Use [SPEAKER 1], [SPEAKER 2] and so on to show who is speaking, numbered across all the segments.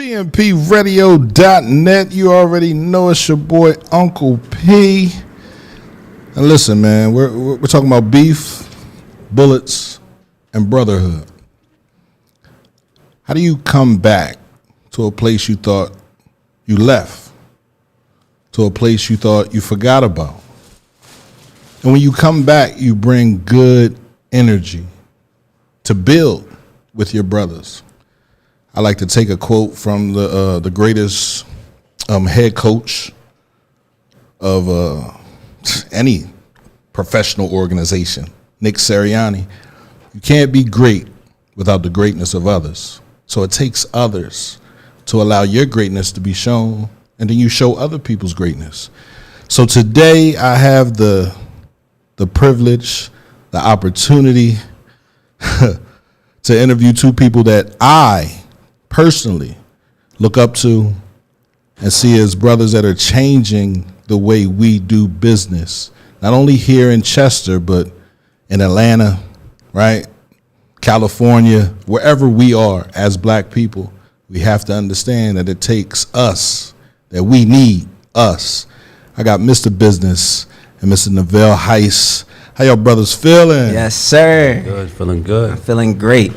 [SPEAKER 1] BMPRadio.net. You already know it's your boy Uncle P. And listen, man, we're talking about beef, bullets, and brotherhood. How do you come back to a place you thought you left, to a place you thought you forgot about? And when you come back, you bring good energy to build with your brothers. I like to take a quote from the greatest head coach of any professional organization, Nick Sirianni. You can't be great without the greatness of others. So it takes others to allow your greatness to be shown, and then you show other people's greatness. So today I have the privilege, the opportunity to interview two people that I personally look up to and see as brothers that are changing the way we do business, not only here in Chester, but in Atlanta, right? California, wherever we are as black people, we have to understand that it takes us, that we need us. I got Mr. Bizness and Mr. Nacelle Hice. How y'all brothers feeling?
[SPEAKER 2] Yes, sir.
[SPEAKER 3] Good, feeling good.
[SPEAKER 2] I'm feeling great.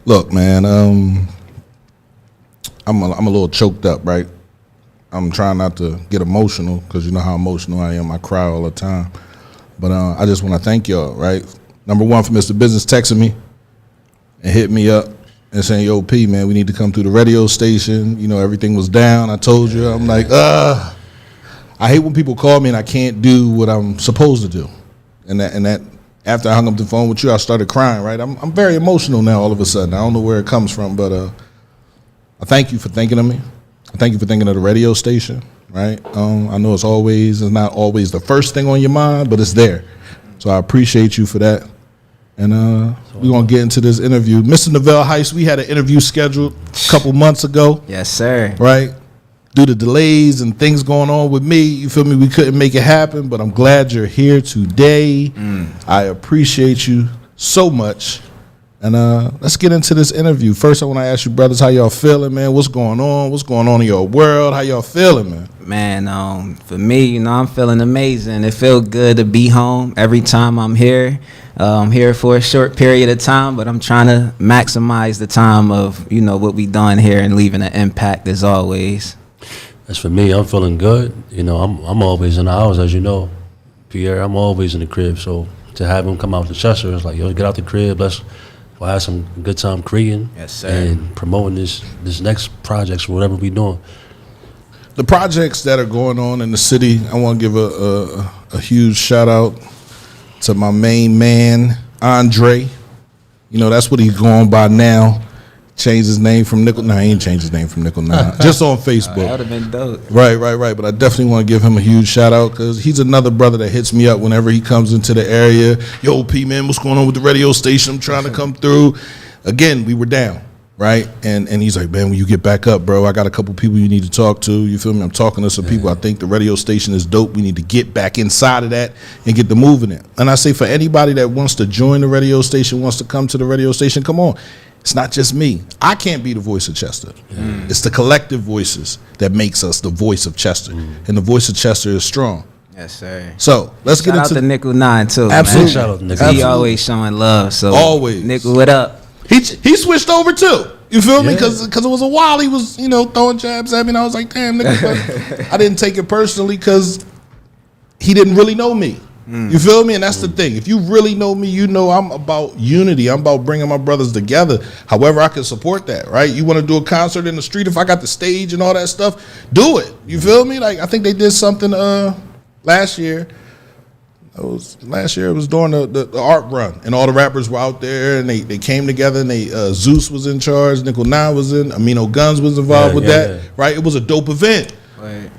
[SPEAKER 1] Look, man, I'm a little choked up, right? I'm trying not to get emotional because you know how emotional I am. I cry all the time. But I just want to thank y'all, right? Number one, for Mr. Bizness texting me and hit me up and saying, yo, P, man, we need to come through the radio station. You know, everything was down. I told you. I'm like, I hate when people call me and I can't do what I'm supposed to do. And that after I hung up the phone with you, I started crying, right? I'm very emotional now all of a sudden. I don't know where it comes from, but I thank you for thinking of me. I thank you for thinking of the radio station, right? I know it's not always the first thing on your mind, but it's there. So I appreciate you for that. And we're going to get into this interview. Mr. Nacelle Hice, we had an interview scheduled a couple months ago.
[SPEAKER 2] Yes, sir.
[SPEAKER 1] Right? Due to delays and things going on with me, you feel me, we couldn't make it happen, but I'm glad you're here today. I appreciate you so much. And let's get into this interview. First, I want to ask you, brothers, how y'all feeling, man? What's going on? What's going on in your world? How y'all feeling, man?
[SPEAKER 2] Man, for me, I'm feeling amazing. It feels good to be home every time I'm here. I'm here for a short period of time, but I'm trying to maximize the time of, what we done here and leaving an impact as always.
[SPEAKER 3] As for me, I'm feeling good. I'm always in the house, as you know, Pierre. I'm always in the crib. So to have him come out to Chester, it's like, yo, get out the crib. Let's have some good time creating,
[SPEAKER 2] yes, sir, and
[SPEAKER 3] promoting this next projects, whatever we doing.
[SPEAKER 1] The projects that are going on in the city, I want to give a huge shout out to my main man, Andre. That's what he's going by now. Changed his name from Nickel. No, he ain't changed his name from Nickel 9. Just on Facebook.
[SPEAKER 2] That would have been dope.
[SPEAKER 1] Right. But I definitely want to give him a huge shout out because he's another brother that hits me up whenever he comes into the area. Yo, P, man, what's going on with the radio station? I'm trying to come through. Again, we were down, right? And he's like, man, when you get back up, bro, I got a couple people you need to talk to. You feel me? I'm talking to some people. I think the radio station is dope. We need to get back inside of that and get the moving in. And I say for anybody that wants to join the radio station, wants to come to the radio station, come on. It's not just me. I can't be the voice of Chester. It's the collective voices that makes us the voice of Chester. And the voice of Chester is strong.
[SPEAKER 2] Yes, sir.
[SPEAKER 1] So let's get into
[SPEAKER 2] Shout out to Nickel 9 too.
[SPEAKER 1] Absolutely.
[SPEAKER 2] Man.
[SPEAKER 3] Shout out to Nickel.
[SPEAKER 2] He always showing love. So
[SPEAKER 1] always.
[SPEAKER 2] Nickel, what up?
[SPEAKER 1] He switched over too. You feel me? Because it was a while he was throwing jabs at me, and I was like, damn, nigga. But I didn't take it personally because he didn't really know me. You feel me? And that's the thing. If you really know me, I'm about unity. I'm about bringing my brothers together. However, I can support that, right? You want to do a concert in the street, if I got the stage and all that stuff, do it. You feel me? Like, I think they did something last year. It was during the art run, and all the rappers were out there, and they came together, and Zeus was in charge, Nickel 9 was in, Amino Guns was involved with that, right? It was a dope event.
[SPEAKER 2] Right.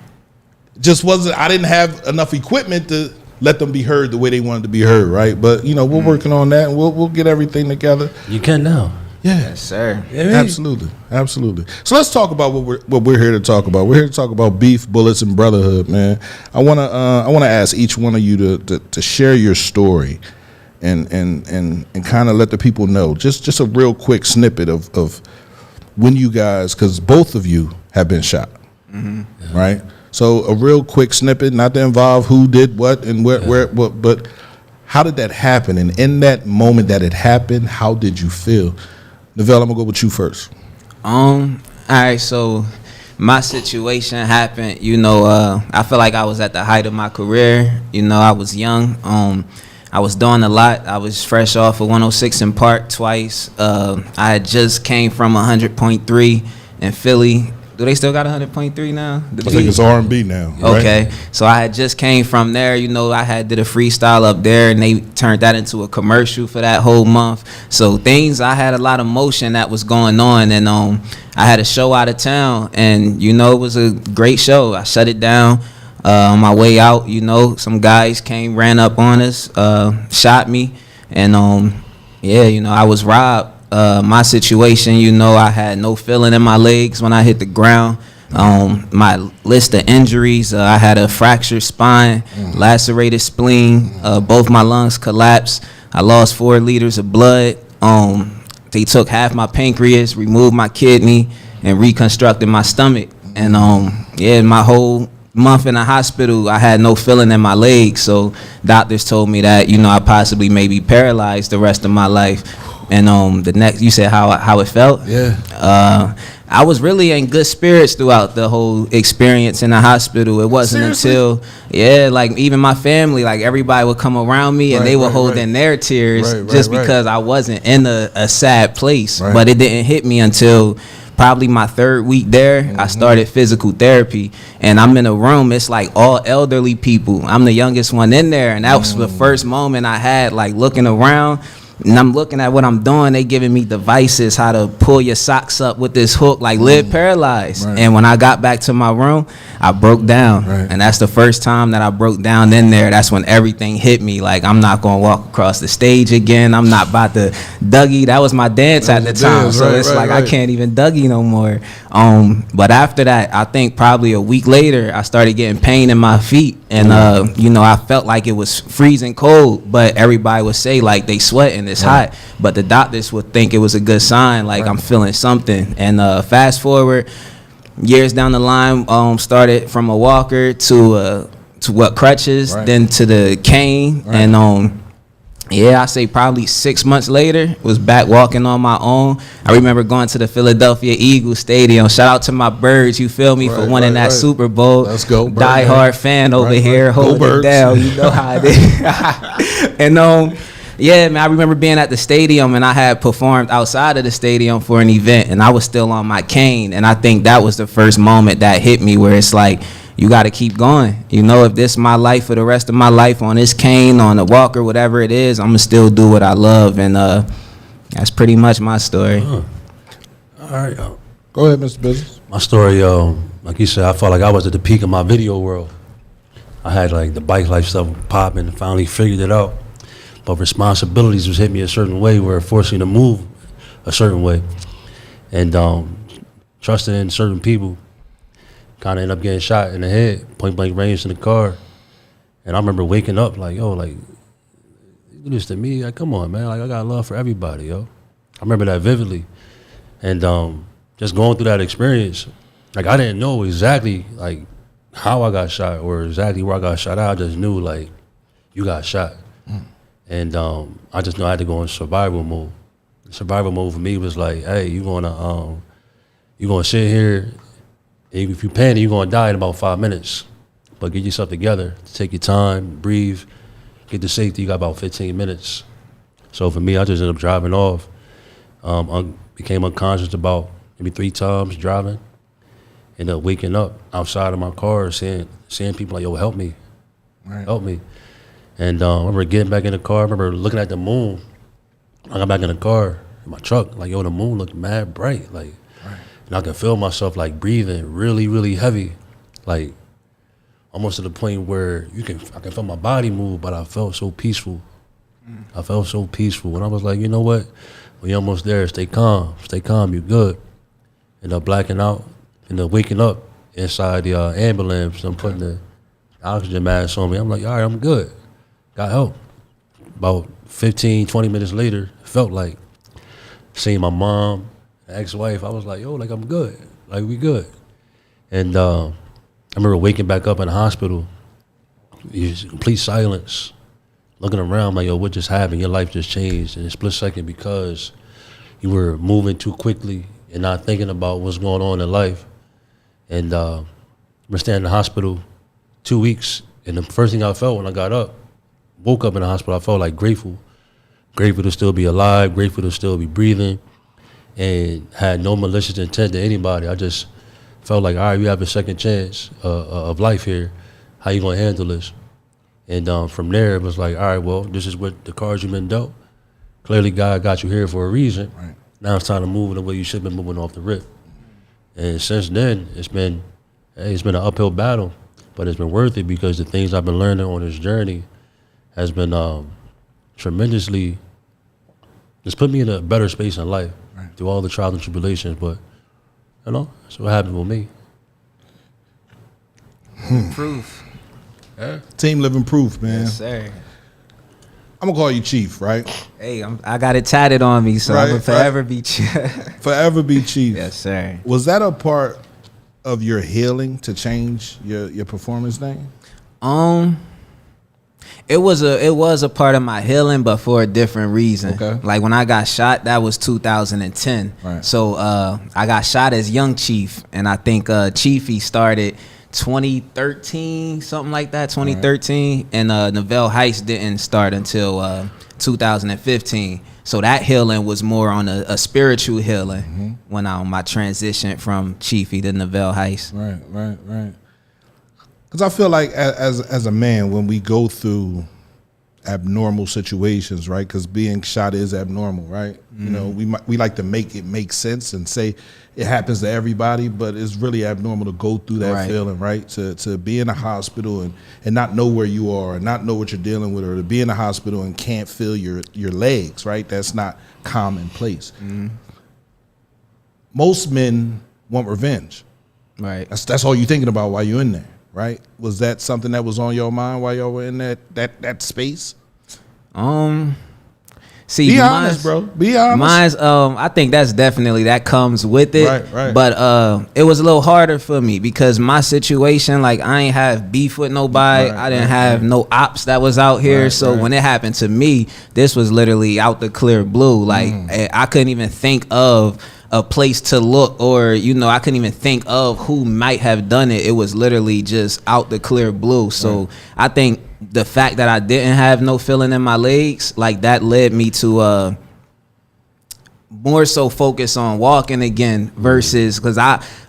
[SPEAKER 1] Just wasn't, I didn't have enough equipment to let them be heard the way they wanted to be heard, right? But we're working on that, and we'll get everything together.
[SPEAKER 3] You can now.
[SPEAKER 1] Yeah,
[SPEAKER 2] yes, sir.
[SPEAKER 1] Absolutely. So let's talk about what we're here to talk about. We're here to talk about beef, bullets, and brotherhood, man. I wanna ask each one of you to share your story, and kind of let the people know just a real quick snippet of when you guys, because both of you have been shot, right? So a real quick snippet, not to involve who did what and where what, but how did that happen? And in that moment that it happened, how did you feel? Nacelle, I'm gonna go with you first.
[SPEAKER 2] All right, so my situation happened, I feel like I was at the height of my career. I was young. I was doing a lot. I was fresh off of 106 in Park twice. I had just came from 100.3 in Philly. Do they still got 100.3 now?
[SPEAKER 1] I think it's R&B now. Right?
[SPEAKER 2] Okay, so I had just came from there. I had did a freestyle up there, and they turned that into a commercial for that whole month. So I had a lot of motion that was going on, and I had a show out of town, and it was a great show. I shut it down. On my way out, some guys ran up on us, shot me, and I was robbed. My situation, I had no feeling in my legs when I hit the ground. My list of injuries, I had a fractured spine, lacerated spleen, both my lungs collapsed. I lost 4 liters of blood. They took half my pancreas, removed my kidney, and reconstructed my stomach. And my whole month in the hospital, I had no feeling in my legs. So doctors told me that, I possibly may be paralyzed the rest of my life. And the next, you said how it felt?
[SPEAKER 1] Yeah.
[SPEAKER 2] I was really in good spirits throughout the whole experience in the hospital. It wasn't
[SPEAKER 1] Seriously?
[SPEAKER 2] until, like even my family, like everybody would come around me and they would hold in their tears just because I wasn't in a sad place.
[SPEAKER 1] Right.
[SPEAKER 2] But it didn't hit me until probably my 3rd week there. I started physical therapy, and I'm in a room. It's like all elderly people. I'm the youngest one in there, and that was the first moment I had, like looking around. And I'm looking at what I'm doing. They giving me devices, how to pull your socks up with this hook, like live paralyzed.
[SPEAKER 1] Right.
[SPEAKER 2] And when I got back to my room, I broke down.
[SPEAKER 1] Right.
[SPEAKER 2] And that's the first time that I broke down in there. That's when everything hit me. Like, I'm not going to walk across the stage again. I'm not about to Dougie. That was my dance at the time.
[SPEAKER 1] Dance,
[SPEAKER 2] so
[SPEAKER 1] right,
[SPEAKER 2] it's
[SPEAKER 1] right,
[SPEAKER 2] like
[SPEAKER 1] right.
[SPEAKER 2] I can't even Dougie no more. But after that, I think probably a week later, I started getting pain in my feet. And, I felt like it was freezing cold. But everybody would say, like, they sweating, it's hot. But the doctors would think it was a good sign, like I'm feeling something. And fast forward, years down the line, started from a walker to crutches, then to the cane. And I say probably 6 months later, was back walking on my own. I remember going to the Philadelphia Eagles Stadium. Shout out to my Birds, you feel me, for winning that Super Bowl.
[SPEAKER 1] Let's go, Bird,
[SPEAKER 2] Die-hard fan over here, holding it down. You know how it is. And yeah, man, I remember being at the stadium, and I had performed outside of the stadium for an event, and I was still on my cane. And I think that was the first moment that hit me, where it's like, you got to keep going. If this is my life for the rest of my life, on this cane, on a walker, whatever it is, I'm going to still do what I love. And that's pretty much my story.
[SPEAKER 3] All right.
[SPEAKER 1] Go ahead, Mr. Business.
[SPEAKER 3] My story, like you said, I felt like I was at the peak of my video world. I had like the bike life stuff popping and finally figured it out. But responsibilities was hitting me a certain way, where it forced me to move a certain way. And trusting in certain people, kind of end up getting shot in the head, point blank range in the car. And I remember waking up like, yo, like, you do this to me? Like, come on, man. Like, I got love for everybody, yo. I remember that vividly. And just going through that experience, like, I didn't know exactly, like, how I got shot or exactly where I got shot at. I just knew, like, you got shot. And I just knew I had to go in survival mode. Survival mode for me was like, hey, you're gonna sit here, and if you panic, you're gonna die in about 5 minutes. But get yourself together, take your time, breathe, get to safety. You got about 15 minutes. So for me, I just ended up driving off. Became unconscious about maybe 3 times driving. Ended up waking up outside of my car, seeing people like, yo, help me, help me. And I remember getting back in the car. I remember looking at the moon. I got back in the car, in my truck, like, yo, the moon looked mad bright. Like, and I could feel myself, like, breathing really, really heavy. Like, almost to the point where I can feel my body move, but I felt so peaceful. I felt so peaceful. And I was like, you know what? When you're almost there, stay calm, you're good. End up blacking out, end up waking up inside the ambulance. I'm putting the oxygen mask on me. I'm like, all right, I'm good. Got help. About 15, 20 minutes later, it felt like seeing my mom ex-wife, I was like, yo, like I'm good, like we good. And I remember waking back up in the hospital, complete silence, looking around like, yo, what just happened? Your life just changed in a split second because you were moving too quickly and not thinking about what's going on in life. And we're staying in the hospital 2 weeks, and the first thing I felt when I got up, woke up in the hospital, I felt like grateful to still be alive, grateful to still be breathing, and had no malicious intent to anybody. I just felt like, all right, we have a second chance of life here. How you gonna handle this? And from there, it was like, all right, well, this is what the cards you've been dealt. Clearly, God got you here for a reason.
[SPEAKER 1] Right.
[SPEAKER 3] Now it's time to move in the way you should have been moving off the rip. And since then, it's been an uphill battle, but it's been worth it because the things I've been learning on this journey has been tremendously, it's put me in a better space in life through all the trials and tribulations. But, you know, that's what happened with me.
[SPEAKER 2] Proof.
[SPEAKER 1] Yeah. Team living proof, man.
[SPEAKER 2] Yes, sir.
[SPEAKER 1] I'm gonna call you Chief, right?
[SPEAKER 2] Hey, I got it tatted on me, so I'm gonna forever be Chief.
[SPEAKER 1] Forever be Chief.
[SPEAKER 2] Yes, sir.
[SPEAKER 1] Was that a part of your healing to change your performance name?
[SPEAKER 2] It was a part of my healing, but for a different reason.
[SPEAKER 1] Okay.
[SPEAKER 2] Like when I got shot, that was 2010.
[SPEAKER 1] Right.
[SPEAKER 2] So I got shot as young Chief, and I think Chiefy started 2013, something like that, 2013. Right. And Nacelle Hice didn't start until 2015. So that healing was more on a spiritual healing when my transition from Chiefy to Nacelle Hice.
[SPEAKER 1] Right. Because I feel like as a man, when we go through abnormal situations, right? Because being shot is abnormal, right? You know, we like to make it make sense and say it happens to everybody, but it's really abnormal to go through that feeling, right? To be in a hospital and not know where you are and not know what you're dealing with, or to be in a hospital and can't feel your legs, right? That's not commonplace. Most men want revenge.
[SPEAKER 2] Right.
[SPEAKER 1] That's all you're thinking about while you're in there. Right? Was that something that was on your mind while y'all were in that space?
[SPEAKER 2] See,
[SPEAKER 1] be honest, bro. Be honest.
[SPEAKER 2] Mine's, I think that comes with it.
[SPEAKER 1] Right.
[SPEAKER 2] But it was a little harder for me because my situation, like I ain't have beef with nobody. I didn't have no ops that was out here. So when it happened to me, this was literally out the clear blue. Like I couldn't even think of a place to look, or I couldn't even think of who might have done it. It was literally just out the clear blue. So I think the fact that I didn't have no feeling in my legs, like that led me to more so focus on walking again versus because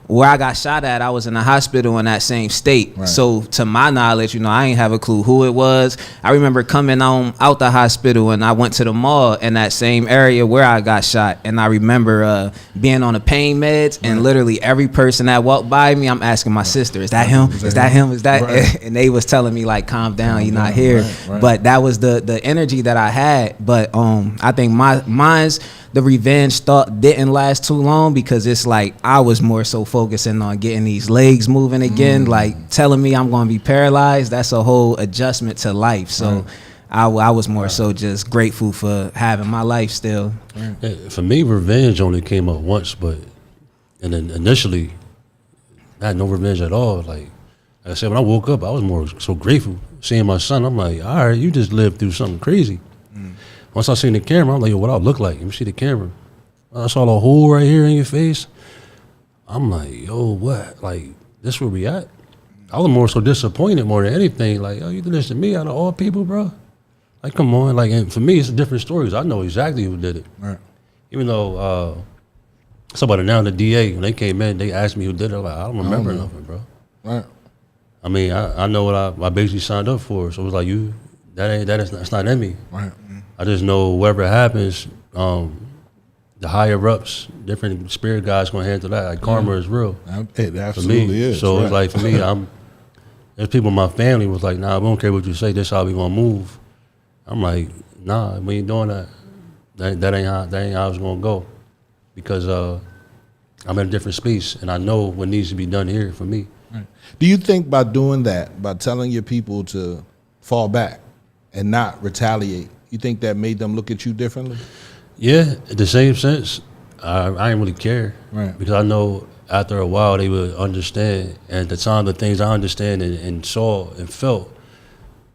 [SPEAKER 2] where I got shot at, I was in the hospital in that same state. So to my knowledge, I ain't have a clue who it was. I remember coming out the hospital and I went to the mall in that same area where I got shot. And I remember being on the pain meds and literally every person that walked by me, I'm asking my sister, is that him? Is that him? Is that? And they was telling me like, calm down, you're not here. But that was the energy that I had. But I think mine's the revenge thought didn't last too long because it's like I was more so focusing on getting these legs moving again, like telling me I'm going to be paralyzed. That's a whole adjustment to life. So I was more so just grateful for having my life still.
[SPEAKER 3] For me, revenge only came up once, and then initially I had no revenge at all. Like I said, when I woke up, I was more so grateful seeing my son. I'm like, all right, you just lived through something crazy. Once I seen the camera, I'm like, yo, what I look like? Let me see the camera. I saw a hole right here in your face. I'm like, yo, what? Like, this where we at? I was more so disappointed more than anything. Like, yo, you did this to me out of all people, bro? Like, come on. Like, and for me, it's different stories. I know exactly who did it. Right. Even though somebody now, the DA, when they came in, they asked me who did it. I'm like, I don't remember nothing, bro. Right. I mean, I know what I basically signed up for. So it was like, that's not in me. Right. I just know whatever happens, the higher ups, different spirit guys gonna handle that. Like karma is real.
[SPEAKER 1] It absolutely is.
[SPEAKER 3] So it's like for me, there's people in my family was like, nah, we don't care what you say. This how we gonna move. I'm like, nah, we ain't doing that. That ain't how it's gonna go, because I'm in a different space and I know what needs to be done here for me.
[SPEAKER 1] Right. Do you think by doing that, by telling your people to fall back and not retaliate, you think that made them look at you differently?
[SPEAKER 3] Yeah, in the same sense. I didn't really care.
[SPEAKER 1] Right.
[SPEAKER 3] Because I know after a while they would understand. And at the time, the things I understand and saw and felt,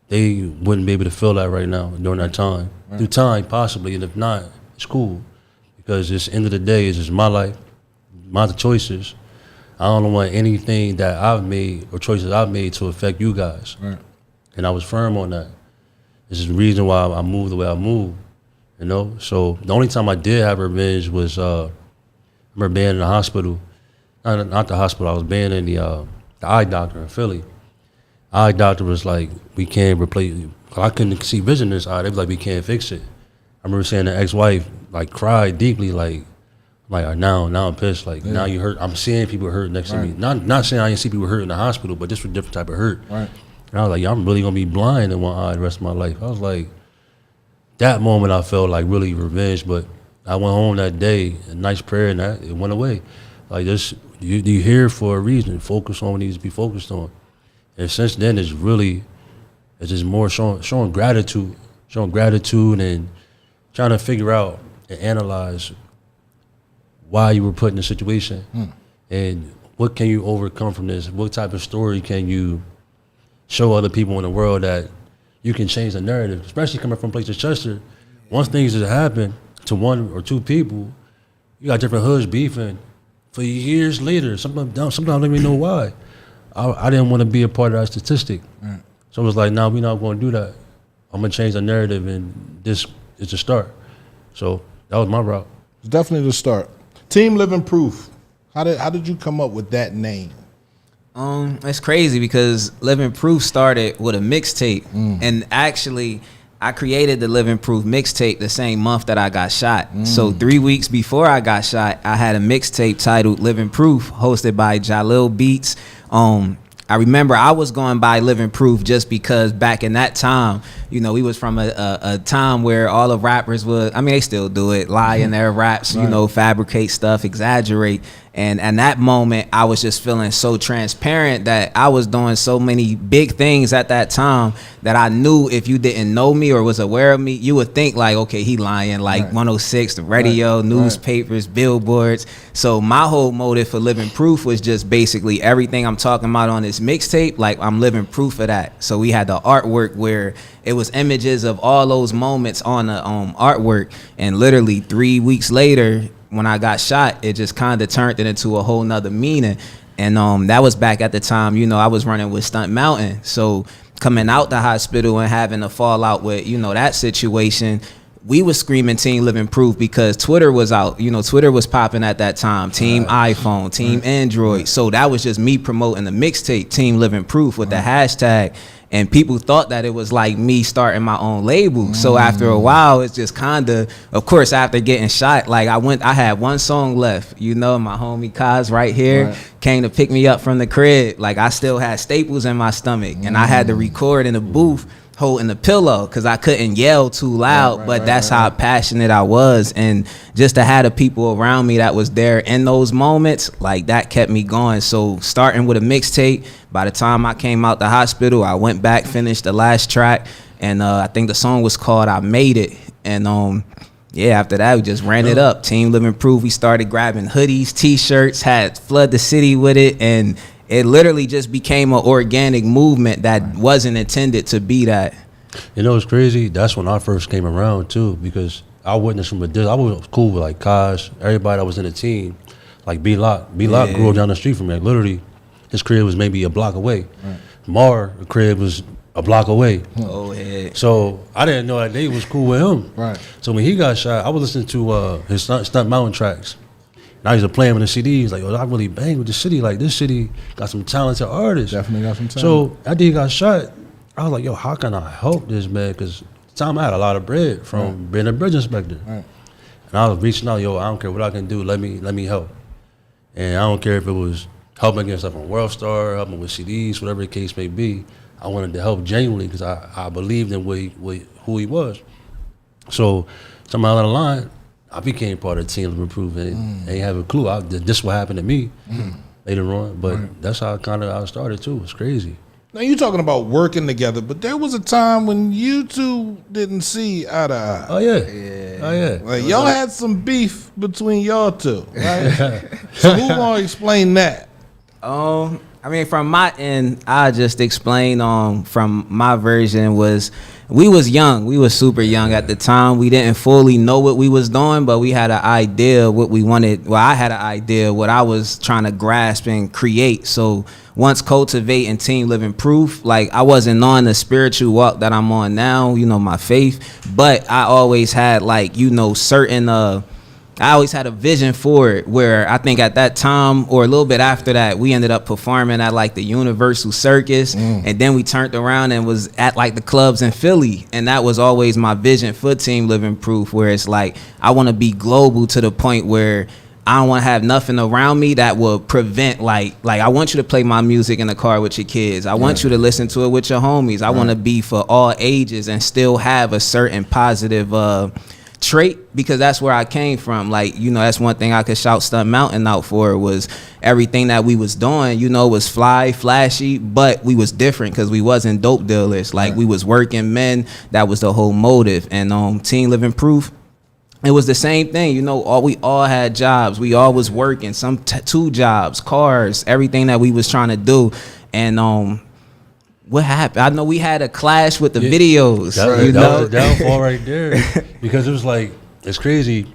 [SPEAKER 3] they wouldn't be able to feel that right now during that time.
[SPEAKER 1] Right.
[SPEAKER 3] Through time, possibly, and if not, it's cool. Because it's end of the day, it's just my life, my choices. I don't want anything that I've made or choices I've made to affect you guys.
[SPEAKER 1] Right.
[SPEAKER 3] And I was firm on that. This is the reason why I moved the way I moved, you know? So the only time I did have revenge was, I remember being in the hospital. Not the hospital, I was being in the eye doctor in Philly. Eye doctor was like, we can't replace, I couldn't see vision in this eye. They was like, we can't fix it. I remember seeing the ex-wife like cry deeply, like now I'm pissed. Like now you hurt. I'm seeing people hurt next to me. Not saying I didn't see people hurt in the hospital, but this was a different type of hurt.
[SPEAKER 1] Right.
[SPEAKER 3] And I was like, I'm really gonna be blind in one eye the rest of my life. I was like, that moment I felt like really revenge. But I went home that day, a nice prayer, and that it went away. Like this, you here for a reason. Focus on what needs to be focused on. And since then, it's just more showing gratitude and trying to figure out and analyze why you were put in a situation and what can you overcome from this? What type of story can you show other people in the world that you can change the narrative, especially coming from places Chester. Once things that happen to one or two people, you got different hoods beefing for years later. Sometimes I don't even know why. I didn't want to be a part of that statistic.
[SPEAKER 1] Right.
[SPEAKER 3] So it was like, nah, we're not going to do that. I'm going to change the narrative, and this is the start. So that was my route.
[SPEAKER 1] It's definitely the start. Team Living Proof. How did you come up with that name?
[SPEAKER 2] It's crazy because Living Proof started with a mixtape, and actually I created the Living Proof mixtape the same month that I got shot. So 3 weeks before I got shot, I had a mixtape titled Living Proof, hosted by Jalil Beats. I remember I was going by Living Proof just because back in that time, you know, we was from a time where all the rappers would, I mean, they still do it, lie in their raps, you know, fabricate stuff, exaggerate. And at that moment, I was just feeling so transparent that I was doing so many big things at that time that I knew if you didn't know me or was aware of me, you would think like, okay, he lying, like 106, the radio, newspapers, billboards. So my whole motive for Living Proof was just basically everything I'm talking about on this mixtape, like I'm living proof of that. So we had the artwork where it was images of all those moments on the artwork. And literally 3 weeks later, when I got shot, it just kind of turned it into a whole nother meaning. And that was back at the time, you know, I was running with Stunt Mountain. So coming out the hospital and having a fallout with, you know, that situation, we was screaming Team Living Proof because Twitter was out. You know, Twitter was popping at that time. Team iPhone, Team Android. So that was just me promoting the mixtape, Team Living Proof, with the hashtag. And people thought that it was like me starting my own label. So after a while, it's just kind of course, after getting shot, like I had one song left. You know, my homie Kaz right here came to pick me up from the crib. Like I still had staples in my stomach, and I had to record in the booth holding the pillow because I couldn't yell too loud, but that's how passionate I was. And just to have the people around me that was there in those moments, like that kept me going. So starting with a mixtape, by the time I came out the hospital, I went back, finished the last track, and I think the song was called I Made It. And yeah, after that, we just ran it up. Team Living Proof, we started grabbing hoodies, t-shirts, had Flood the City with it, and it literally just became an organic movement that wasn't intended to be that.
[SPEAKER 3] You know, it's crazy. That's when I first came around too, because I witnessed from a distance. I was cool with like Kaz, everybody that was in the team, like B-Lock. B-Lock grew up down the street from me. Like, literally, his crib was maybe a block away. Mar, the crib was a block away.
[SPEAKER 2] Oh, yeah.
[SPEAKER 3] So I didn't know that they was cool with him. So when he got shot, I was listening to his Stunt Mountain tracks. And I used to play him in the CDs, like, yo, I really bang with the city. Like, this city got some talented artists.
[SPEAKER 1] Definitely got some talent.
[SPEAKER 3] So after he got shot, I was like, yo, how can I help this man? Because at the time I had a lot of bread from being a bridge inspector. And I was reaching out, yo, I don't care what I can do. Let me help. And I don't care if it was helping get stuff on World Star, helping with CDs, whatever the case may be. I wanted to help genuinely because I believed in who he was. So somehow along the line, I became part of the Team Living Proof and ain't have a clue. This what happened to me later on, but that's how I started too. It's crazy.
[SPEAKER 1] Now you talking about working together, but there was a time when you two didn't see eye to eye.
[SPEAKER 3] Oh yeah. Oh yeah.
[SPEAKER 1] Like y'all had some beef between y'all two, right? So who gonna explain that?
[SPEAKER 2] I mean, from my end, I just explain from my version was we was young. We was super young at the time. We didn't fully know what we was doing, but we had an idea what we wanted. Well, I had an idea what I was trying to grasp and create. So once Cultivate and Team Living Proof, like I wasn't on the spiritual walk that I'm on now, you know, my faith, but I always had like, you know, certain I always had a vision for it where I think at that time or a little bit after that, we ended up performing at like the Universal Circus. And then we turned around and was at like the clubs in Philly. And that was always my vision for Team Living Proof, where it's like, I want to be global to the point where I don't want to have nothing around me that will prevent like I want you to play my music in the car with your kids. I want you to listen to it with your homies. I want to be for all ages and still have a certain positive trait, because that's where I came from. Like, you know, that's one thing I could shout Stunt Mountain out for, was everything that we was doing, you know, was fly, flashy, but we was different because we wasn't dope dealers. Like we was working men. That was the whole motive. And Team Living Proof, it was the same thing. You know, we all had jobs. We all was working, some 2 jobs, cars, everything that we was trying to do. And what happened? I know we had a clash with the videos.
[SPEAKER 3] That was a downfall right there. Because it was like, it's crazy.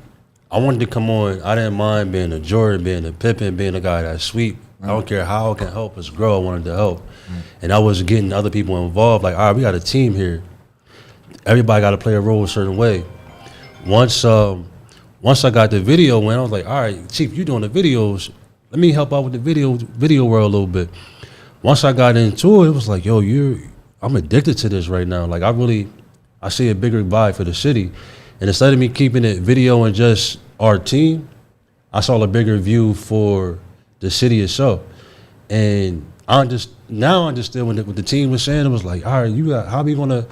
[SPEAKER 3] I wanted to come on. I didn't mind being a Jordan, being a Pippen, being a guy that's sweet. I don't care how I can help us grow. I wanted to help. And I was getting other people involved. Like, all right, we got a team here. Everybody got to play a role a certain way. Once I got the video went, I was like, all right, Chief, you doing the videos. Let me help out with the video world a little bit. Once I got into it, it was like, yo, I'm addicted to this right now. Like, I see a bigger vibe for the city. And instead of me keeping it video and just our team, I saw a bigger view for the city itself. And now I understood what the team was saying. It was like, all right, how we gonna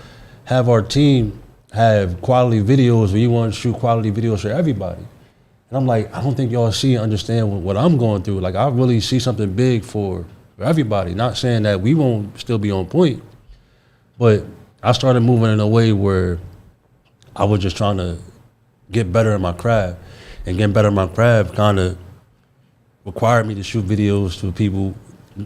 [SPEAKER 3] have our team have quality videos where you want to shoot quality videos for everybody? And I'm like, I don't think y'all see and understand what I'm going through. Like, I really see something big for everybody. Not saying that we won't still be on point, but I started moving in a way where I was just trying to get better in my craft, and getting better in my craft kind of required me to shoot videos to people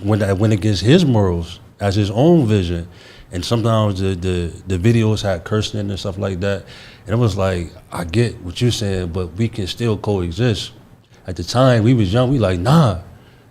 [SPEAKER 3] when that went against his morals as his own vision. And sometimes the videos had cursing and stuff like that. And it was like, I get what you're saying, but we can still coexist. At the time, we was young. We like, nah,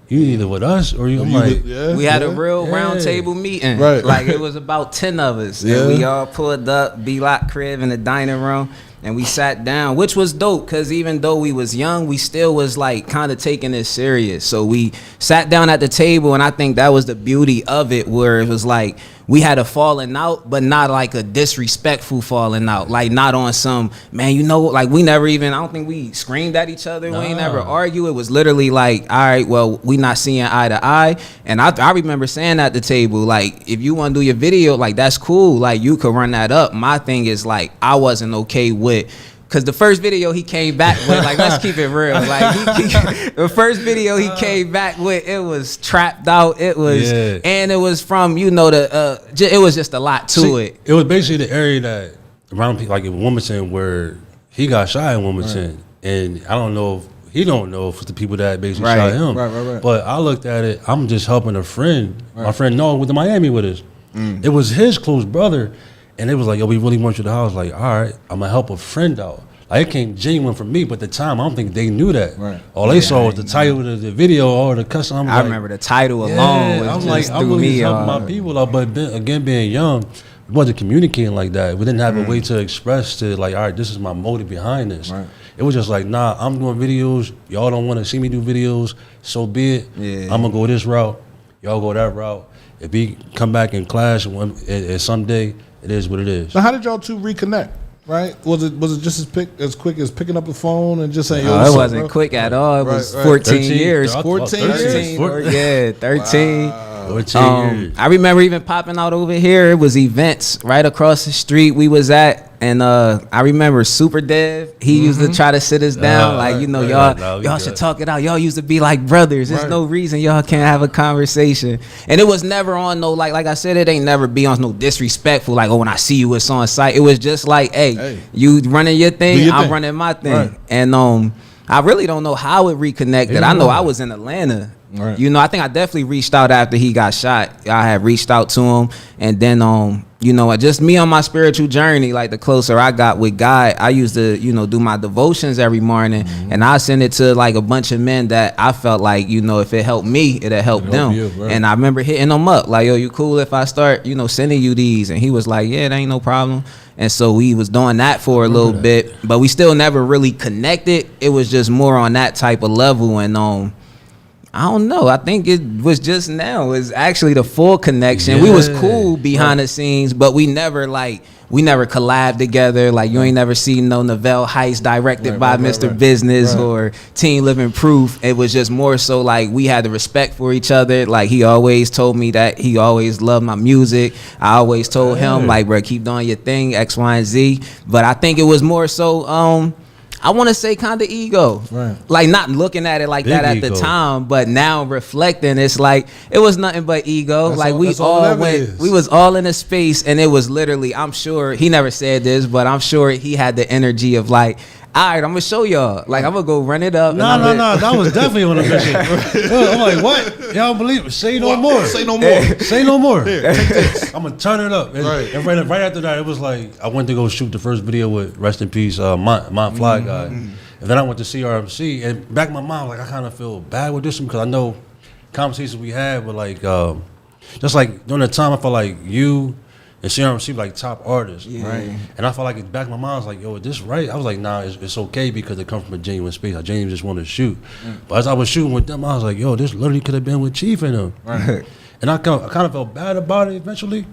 [SPEAKER 3] you either with us or you. I'm like,
[SPEAKER 2] we had a real round table meeting.
[SPEAKER 1] Right.
[SPEAKER 2] Like, it was about 10 of us. And we all pulled up, B-Lock crib in the dining room. And we sat down, which was dope, because even though we was young, we still was like kind of taking this serious. So we sat down at the table, and I think that was the beauty of it, where it was like we had a falling out, but not like a disrespectful falling out. Like, not on some, man, you know, like we never even, I don't think we screamed at each other. Nah. We ain't never argue. It was literally like, all right, well, we not seeing eye to eye. And I remember saying at the table, like, if you want to do your video, like, that's cool. Like, you could run that up. My thing is, like, I wasn't okay with, because the first video he came back with, like, let's keep it real. Like, the first video he came back with, it was trapped out. It was, and it was from, you know, it was just a lot to it.
[SPEAKER 3] It was basically the area that around, like in Wilmington, where he got shot in Wilmington. Right. And I don't know if he don't know if it's the people that basically shot him. Right. But I looked at it, I'm just helping a friend. Right. My friend Noah went to Miami with us. It was his close brother. And it was like, yo, we really want you to help. I was like, all right, I'm going to help a friend out. Like, it came genuine from me, but at the time, I don't think they knew that. Right. All they saw was the title of the video or the custom.
[SPEAKER 2] I remember the title alone.
[SPEAKER 3] I'm like, I'm really helping my people out. But again, being young, we wasn't communicating like that. We didn't have a way to express to, like, all right, this is my motive behind this. Right. It was just like, nah, I'm doing videos. Y'all don't want to see me do videos. So be it. Yeah. I'm going to go this route. Y'all go that route. If we come back and clash and someday, it is what it is.
[SPEAKER 1] So how did y'all two reconnect? Right? Was it just as quick as picking up the phone and just saying,
[SPEAKER 2] yo, it wasn't quick at all. It was 14 years.
[SPEAKER 1] 14 years?
[SPEAKER 2] 13.
[SPEAKER 1] Wow.
[SPEAKER 3] 14 years.
[SPEAKER 2] I remember even popping out over here. It was events right across the street. We was at And I remember Super Dev, he used to try to sit us down, like, you know, y'all should talk it out. Y'all used to be like brothers. There's no reason y'all can't have a conversation. And it was never on no, like I said, it ain't never be on no disrespectful, like, oh, when I see you, it's on site. It was just like, hey. You running your thing, I'm running my thing. Right. And I really don't know how it reconnected. I know I was in Atlanta. Right. You know, I think I definitely reached out after he got shot. I had reached out to him, and then you know, just me on my spiritual journey, like the closer I got with God, I used to, you know, do my devotions every morning, and I send it to like a bunch of men that I felt like, you know, if it helped me, it'll help them. You, right. And I remember hitting them up like, yo, you cool if I start, you know, sending you these? And he was like, yeah, it ain't no problem. And so we was doing that for a little bit, but we still never really connected. It was just more on that type of level. And I don't know. I think it was just now. It's actually the full connection. Yeah. We was cool behind the scenes, but we never collabed together. Like, you ain't never seen no Nacelle Hice directed by Mr. Bizness or Team Living Proof. It was just more so like we had the respect for each other. Like, he always told me that he always loved my music. I always told him, like, bro, keep doing your thing, X, Y, and Z. But I think it was more so I want to say kind of ego, like not looking at it like that at the time, but now reflecting, it's like it was nothing but ego. That's like all, we was all in a space, and it was literally, I'm sure he never said this, but I'm sure he had the energy of like, all right, I'm gonna show y'all. Like, I'm gonna go run it up.
[SPEAKER 4] No, that was definitely on the mission. I'm like, what? Y'all don't believe it? Say no more.
[SPEAKER 1] Say no more.
[SPEAKER 4] Say no more. Here, I'm gonna turn it up. And right after that, it was like I went to go shoot the first video with rest in peace, Mont Fly guy, and then I went to CRMC. And back in my mind, like I kind of feel bad with this one because I know conversations we had were like, just like during the time I felt like you and CRMC like top artists, right? And I felt like back in my mind, I was like, yo, is this right? I was like, nah, it's okay because it come from a genuine space. I genuinely just wanted to shoot. But as I was shooting with them, I was like, yo, this literally could have been with Chief and them. Right. And I kind of felt bad about it eventually.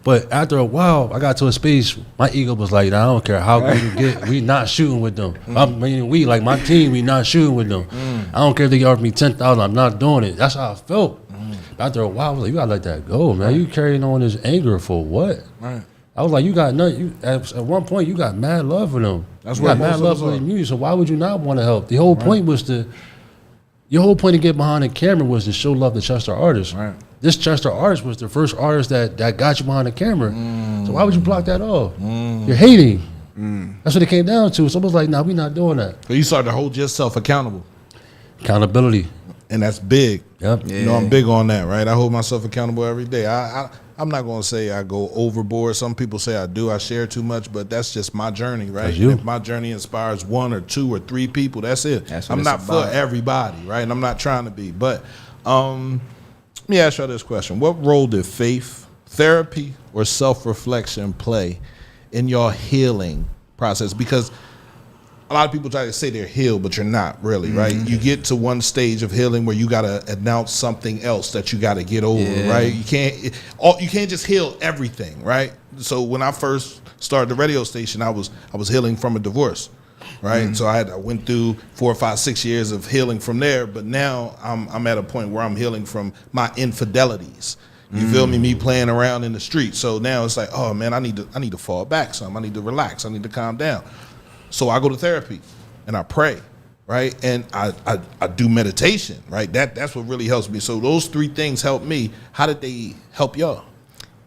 [SPEAKER 4] But after a while, I got to a space, my ego was like, nah, I don't care how good you get, we not shooting with them. I mean, we, like my team, we not shooting with them. I don't care if they offer me 10,000, I'm not doing it. That's how I felt. After a while, I was like, you gotta let that go, man. You carrying on this anger for what? Right. I was like, you got nothing. At one point, you got mad love for them. That's you got mad love for the music. So why would you not want to help? The whole point was your whole point to get behind the camera was to show love to Chester artists. Right. This Chester artist was the first artist that got you behind the camera. So why would you block that off? You're hating. That's what it came down to. So it was like, nah, we not doing that.
[SPEAKER 1] So you started to hold yourself accountable.
[SPEAKER 4] Accountability.
[SPEAKER 1] And that's big.
[SPEAKER 4] Yep.
[SPEAKER 1] You know, I'm big on that, right? I hold myself accountable every day. I'm not going to say I go overboard. Some people say I do. I share too much, but that's just my journey, right? If my journey inspires 1 or 2 or 3 people, that's it. I'm not for everybody, right? And I'm not trying to be. But let me ask you this question. What role did faith, therapy, or self-reflection play in your healing process? Because a lot of people try to say they're healed, but you're not really, right? You get to one stage of healing where you got to announce something else that you got to get over, right? You can't just heal everything, right? So when I first started the radio station, I was healing from a divorce, right? So I went through 4, 5, 6 years of healing from there, but now I'm at a point where I'm healing from my infidelities. You feel me? Me playing around in the street. So now it's like, oh man, I need to fall back some. I need to relax. I need to calm down. So I go to therapy and I pray, right? And I do meditation, right? That's what really helps me. So those 3 things help me. How did they help y'all?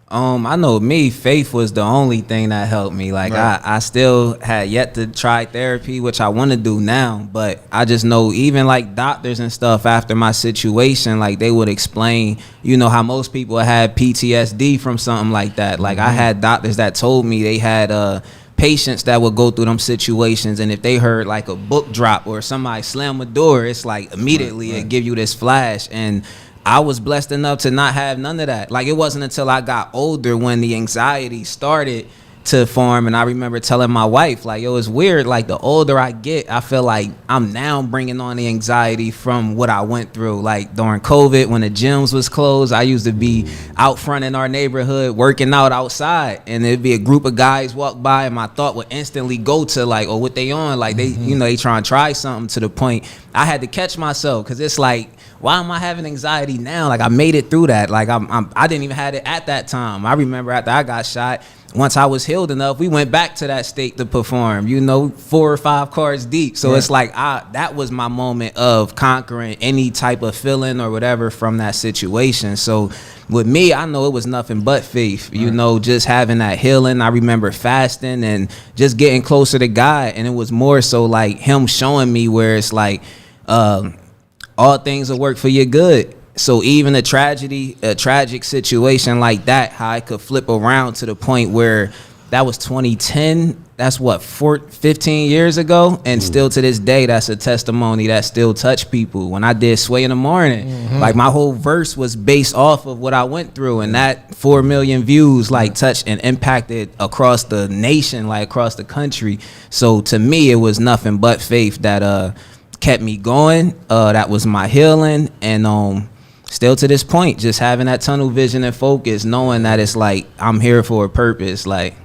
[SPEAKER 2] I know me, faith was the only thing that helped me. Like I still had yet to try therapy, which I want to do now, but I just know even like doctors and stuff after my situation, like they would explain, you know, how most people had PTSD from something like that. Like I had doctors that told me they had patients that would go through them situations, and if they heard like a book drop or somebody slam a door, it's like immediately it give you this flash. And I was blessed enough to not have none of that. Like it wasn't until I got older when the anxiety started to form, and I remember telling my wife, like, yo, it's weird, like the older I get, I feel like I'm now bringing on the anxiety from what I went through. Like during COVID, when the gyms was closed, I used to be out front in our neighborhood working out outside, and it'd be a group of guys walk by, and my thought would instantly go to like, oh, what they on? Like they, you know, they trying to try something, to the point I had to catch myself, because it's like, why am I having anxiety now? Like I made it through that. Like I didn't even have it at that time. I remember after I got shot, once I was healed enough, we went back to that state to perform, 4 or 5 cards deep. So it's like that was my moment of conquering any type of feeling or whatever from that situation. So with me, I know it was nothing but faith, just having that healing. I remember fasting and just getting closer to God. And it was more so like him showing me where it's like, all things will work for your good. So even a tragic situation like that, how I could flip around to the point where that was 2010. That's 15 years ago. And still to this day, that's a testimony that still touched people. When I did Sway in the Morning, like my whole verse was based off of what I went through. And that 4 million views like touched and impacted across the nation, like across the country. So to me, it was nothing but faith that kept me going. That was my healing. And still to this point, just having that tunnel vision and focus, knowing that it's like I'm here for a purpose. Like,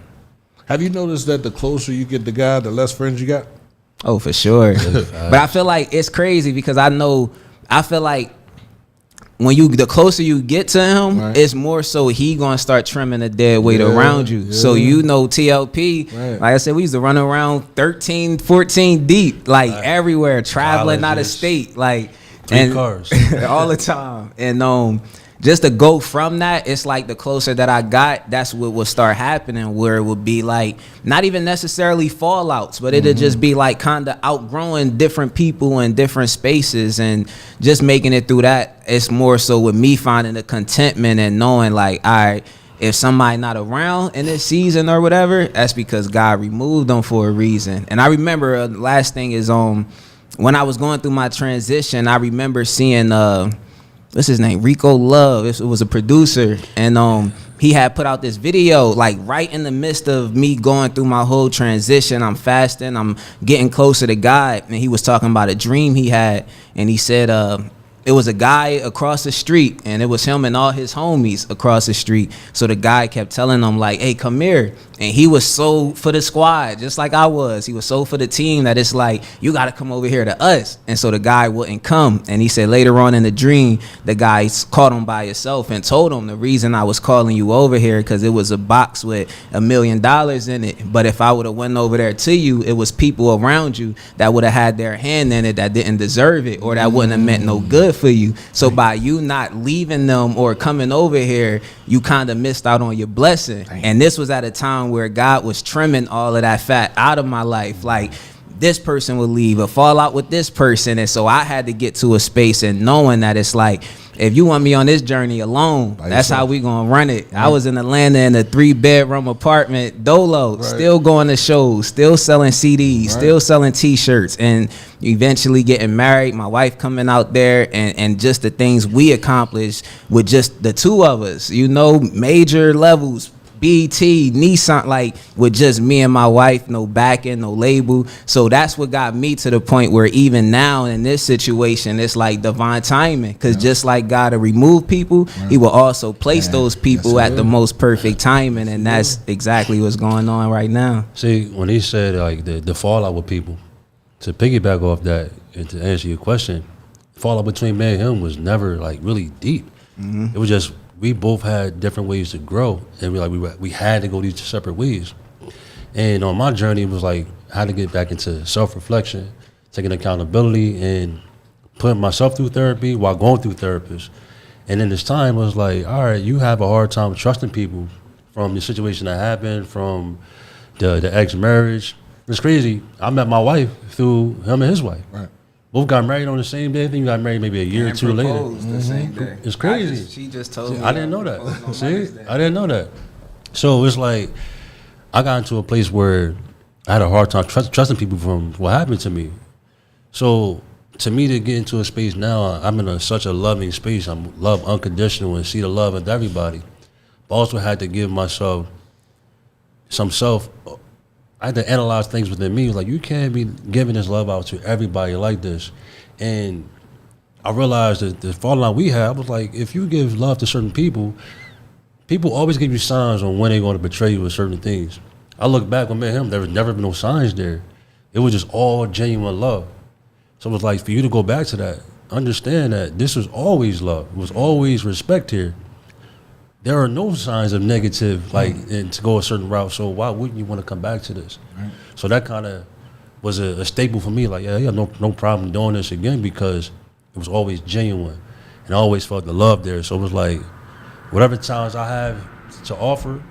[SPEAKER 1] have you noticed that the closer you get to God, the less friends you got?
[SPEAKER 2] Oh, for sure. But I feel like it's crazy because I feel like when the closer you get to him, it's more so he gonna start trimming the dead weight around you. So TLP, like I said, we used to run around 13, 14 deep, like everywhere, traveling out of state, like.
[SPEAKER 4] 3 cars
[SPEAKER 2] all the time. And just to go from that, it's like the closer that I got, that's what will start happening, where it would be like not even necessarily fallouts, but it'll just be like kind of outgrowing different people in different spaces and just making it through that. It's more so with me finding the contentment and knowing like, all right, if somebody not around in this season or whatever, that's because God removed them for a reason. And I remember last thing is when I was going through my transition, I remember seeing what's his name, Rico Love. It was a producer, and he had put out this video like right in the midst of me going through my whole transition. I'm fasting, I'm getting closer to God, and he was talking about a dream he had, and he said it was a guy across the street, and it was him and all his homies across the street. So the guy kept telling him like, hey, come here. And he was so for the squad, just like I was. He was so for the team that it's like, you got to come over here to us. And so the guy wouldn't come. And he said later on in the dream, the guy caught him by himself and told him the reason I was calling you over here because it was a box with $1 million in it. But if I would have went over there to you, it was people around you that would have had their hand in it that didn't deserve it or that wouldn't have meant no good for you. So by you not leaving them or coming over here, you kind of missed out on your blessing. And this was at a time where God was trimming all of that fat out of my life. Like this person would leave or fall out with this person. And so I had to get to a space and knowing that it's like, if you want me on this journey alone, that's how we gonna run it. I was in Atlanta in a 3-bedroom apartment, dolo, still going to shows, still selling CDs, still selling T-shirts, and eventually getting married. My wife coming out there, and just the things we accomplished with just the two of us. Major levels. BT, Nissan, like with just me and my wife, no backing, no label. So that's what got me to the point where even now in this situation, it's like divine timing. Because just like God will remove people, he will also place those people at the most perfect timing. And that's exactly what's going on right now.
[SPEAKER 4] See, when he said like the fallout with people, to piggyback off that and to answer your question, fallout between me and him was never like really deep. It was just, we both had different ways to grow, and we had to go these separate ways. And on my journey, it was like I had to get back into self-reflection, taking accountability, and putting myself through therapy while going through therapists. And in this time, it was like, all right, you have a hard time trusting people from the situation that happened, from the ex-marriage. It's crazy. I met my wife through him and his wife. Right. Both got married on the same day. I think we got married maybe a year or two later.
[SPEAKER 2] The same day.
[SPEAKER 4] It's crazy.
[SPEAKER 2] She just told me.
[SPEAKER 4] I didn't know that. See, I didn't know that. So it's like I got into a place where I had a hard time trusting people from what happened to me. So to me, to get into a space now, I'm in such a loving space. I'm love unconditional and see the love of everybody. But also had to give myself some self. I had to analyze things within me. Like, you can't be giving this love out to everybody like this. And I realized that the fallout we had, I was like, if you give love to certain people, people always give you signs on when they're going to betray you with certain things. I look back when I met him, there was never been no signs there. It was just all genuine love. So it was like, for you to go back to that, understand that this was always love. It was always respect here. there are no signs of negative, like, and to go a certain route. So why wouldn't you want to come back to this? Right. So that kind of was a staple for me. Like, yeah, no problem doing this again, because it was always genuine, and I always felt the love there. So it was like, whatever challenge I have to offer,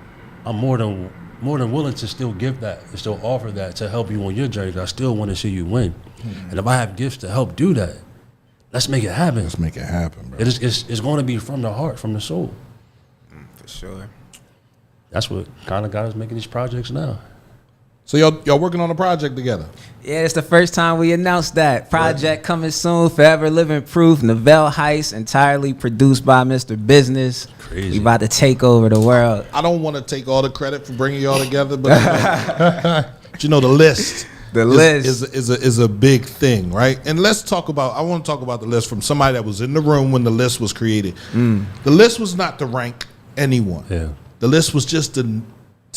[SPEAKER 4] I'm more than willing to still give that, and still offer that to help you on your journey. I still want to see you win, and if I have gifts to help do that, let's make it happen.
[SPEAKER 1] Let's make it happen, bro.
[SPEAKER 4] It's going to be from the heart, from the soul.
[SPEAKER 2] For sure.
[SPEAKER 4] That's what kind of got us making these projects now.
[SPEAKER 1] So y'all working on a project together?
[SPEAKER 2] Yeah, it's the first time we announced that. Project coming soon, Forever Living Proof, Nacelle, Hice, entirely produced by Mr. Bizness.
[SPEAKER 4] Crazy.
[SPEAKER 2] We about to take over the world.
[SPEAKER 1] I don't want to take all the credit for bringing y'all together, but you know, the list.
[SPEAKER 2] The list
[SPEAKER 1] is a big thing, right? And let's talk about. I want to talk about the list from somebody that was in the room when the list was created. The list was not to rank anyone.
[SPEAKER 4] Yeah.
[SPEAKER 1] The list was just to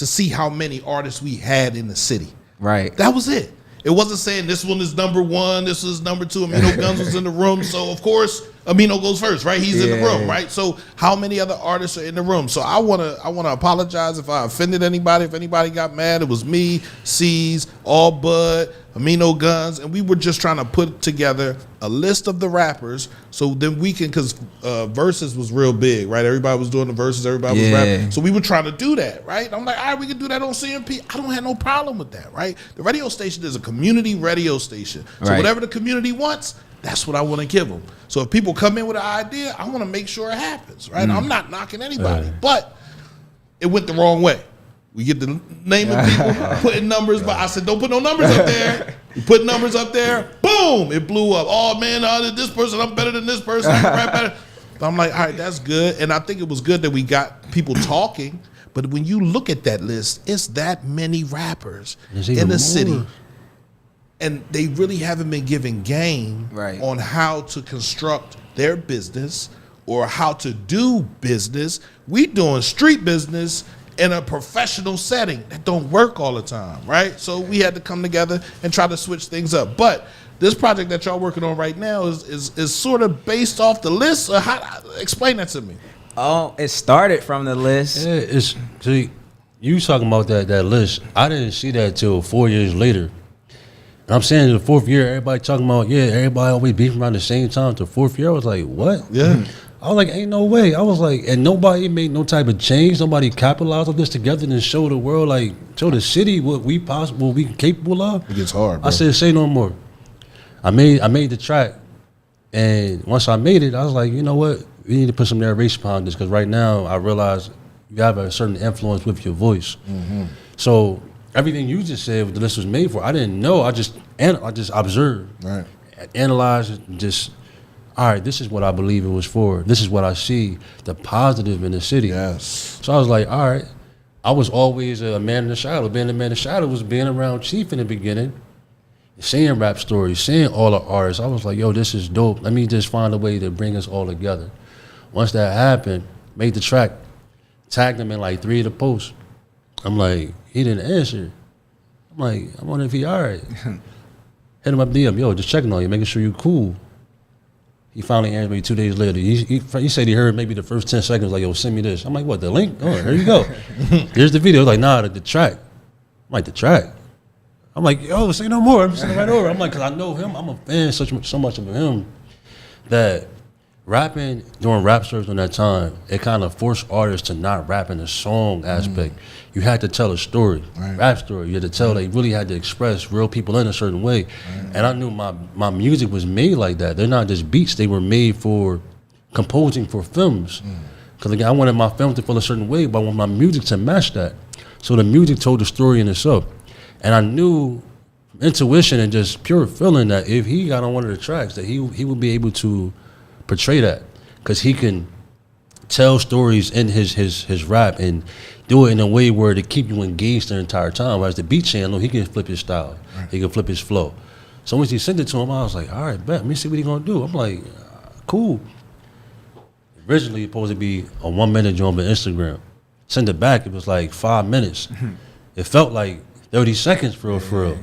[SPEAKER 1] see how many artists we had in the city.
[SPEAKER 2] Right.
[SPEAKER 1] That was it. It wasn't saying this one is number one, this is number two. Amino Guns was in the room, so of course Amino goes first, right? He's in the room, right? So how many other artists are in the room? So I wanna apologize if I offended anybody. If anybody got mad, it was me, C's, All Bud, Amino Guns, and we were just trying to put together a list of the rappers so then we can, because verses was real big, right? Everybody was doing the verses, everybody was rapping. So we were trying to do that, right? I'm like, all right, we can do that on CMP. I don't have no problem with that, right? The radio station is a community radio station. So whatever the community wants, that's what I want to give them. So if people come in with an idea, I want to make sure it happens, right? I'm not knocking anybody, but it went the wrong way. We get the name of people, putting numbers, but I said, don't put no numbers up there. You put numbers up there, boom, it blew up. Oh, man, this person, I'm better than this person. I can rap better. But I'm like, all right, that's good. And I think it was good that we got people talking. But when you look at that list, it's that many rappers in the city. And they really haven't been given game on how to construct their business or how to do business. We doing street business in a professional setting that don't work all the time, right? So we had to come together and try to switch things up. But this project that y'all working on right now is sort of based off the list. Or explain that to me.
[SPEAKER 2] Oh, it started from the list.
[SPEAKER 4] Yeah, see, you talking about that list. I didn't see that till 4 years later. And I'm saying in the fourth year, everybody talking about, everybody always beefing around the same time. The fourth year, I was like, what?
[SPEAKER 1] Yeah.
[SPEAKER 4] I was like, ain't no way. I was like, and nobody made no type of change. Nobody capitalized on this together and show the world, like, show the city what we capable of.
[SPEAKER 1] It gets hard, bro.
[SPEAKER 4] I said, say no more. I made the track, and once I made it, I was like, you know what? We need to put some narration behind this, because right now I realize you have a certain influence with your voice. So everything you just said, what the list was made for, I didn't know. I just observed, analyzed, and just, all right, this is what I believe it was for. This is what I see, the positive in the city.
[SPEAKER 1] Yes.
[SPEAKER 4] So I was like, all right. I was always a man in the shadow. Being a man in the shadow was being around Chief in the beginning, seeing rap stories, seeing all the artists. I was like, yo, this is dope. Let me just find a way to bring us all together. Once that happened, made the track, tagged him in like 3 of the posts. I'm like, he didn't answer. I'm like, I wonder if he all right. Hit him up DM, yo, just checking on you, making sure you cool. He finally answered me 2 days later. He said he heard maybe the first 10 seconds, like, yo, send me this. I'm like, what, the link? Oh, here you go. Here's the video. Like, nah, the track. I'm like, the track? I'm like, yo, say no more. I'm sitting right over. I'm like, because I know him. I'm a fan so much of him that rapping during rap shows during that time, it kind of forced artists to not rap in the song aspect. You had to tell a story, rap story. You had to tell, they really had to express real people in a certain way. And I knew my music was made like that. They're not just beats, they were made for composing for films. Because again, I wanted my film to feel a certain way, but I want my music to match that. So the music told the story in itself. And I knew intuition and just pure feeling that if he got on one of the tracks, that he would be able to portray that, because he can tell stories in his rap and do it in a way where to keep you engaged the entire time. Whereas the beat channel, he can flip his style, he can flip his flow. So once he sent it to him, I was like, all right, bet, let me see what he gonna do. I'm like, cool. Originally, it was supposed to be a 1 minute joint on Instagram. Send it back, it was like 5 minutes. It felt like 30 seconds for real.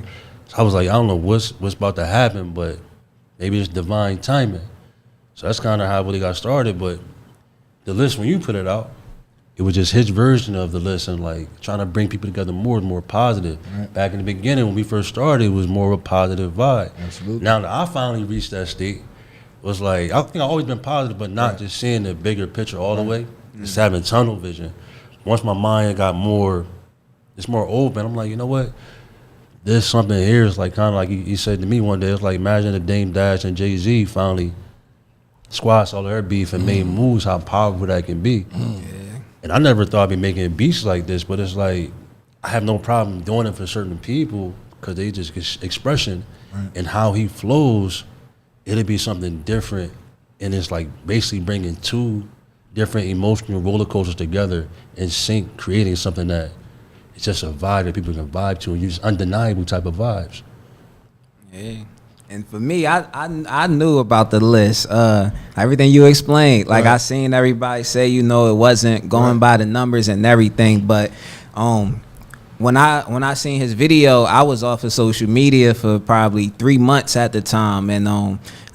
[SPEAKER 4] So I was like, I don't know what's about to happen, but maybe it's divine timing. So that's kind of how it really got started. But the list, when you put it out, it was just his version of the list and like trying to bring people together more and more positive.
[SPEAKER 1] Right.
[SPEAKER 4] Back in the beginning when we first started, it was more of a positive vibe.
[SPEAKER 1] Absolutely.
[SPEAKER 4] Now that I finally reached that state, it was like, I think I've always been positive, but not just seeing the bigger picture all the way. Just having tunnel vision. Once my mind got more, it's more open, I'm like, you know what? There's something here. It's like kind of like he said to me one day, it's like imagine if Dame Dash and Jay-Z finally squashed all their beef and made moves, how powerful that can be. And I never thought I'd be making beats like this, but it's like I have no problem doing it for certain people because they just get expression and how he flows, it'll be something different. And it's like basically bringing two different emotional roller coasters together in sync, creating something that it's just a vibe that people can vibe to and use undeniable type of vibes.
[SPEAKER 2] Yeah. And for me, I knew about the list. Everything you explained, like I seen everybody say, you know, it wasn't going by the numbers and everything. But when I seen his video, I was off of social media for probably 3 months at the time, and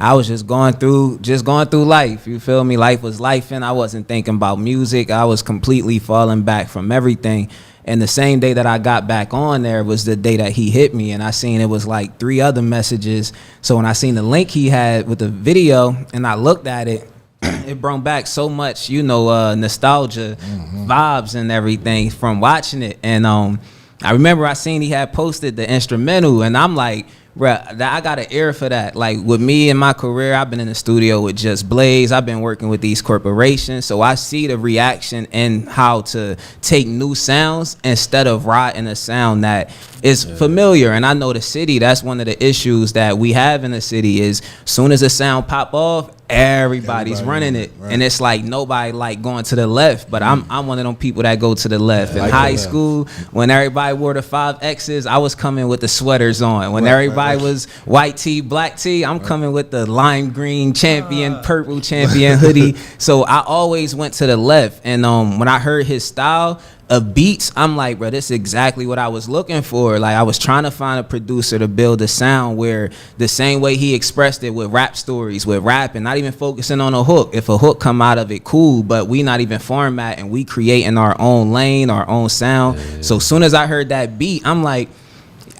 [SPEAKER 2] I was just going through life. You feel me? Life was life, and I wasn't thinking about music. I was completely falling back from everything. And the same day that I got back on there was the day that he hit me, and I seen it was like 3 other messages. So when I seen the link he had with the video and I looked at it, it brought back so much, you know, nostalgia, vibes and everything from watching it. And I remember I seen he had posted the instrumental, and I'm like, bruh, I got an ear for that. Like with me in my career, I've been in the studio with Just Blaze. I've been working with these corporations. So I see the reaction and how to take new sounds instead of riding a sound that is familiar. And I know the city, that's one of the issues that we have in the city is soon as a sound pop off, everybody's running it. And it's like nobody like going to the left, but I'm one of them people that go to the left. In high school, when everybody wore the 5Xs, I was coming with the sweaters on. When everybody was white tee, black tee, I'm coming with the lime green champion, purple champion hoodie. So I always went to the left. And when I heard his style of beats, I'm like, bro, this is exactly what I was looking for. Like I was trying to find a producer to build a sound where the same way he expressed it with rap stories, with rap, and not even focusing on a hook. If a hook come out of it, cool, but we not even format and we creating our own lane, our own sound. So as soon as I heard that beat, I'm like,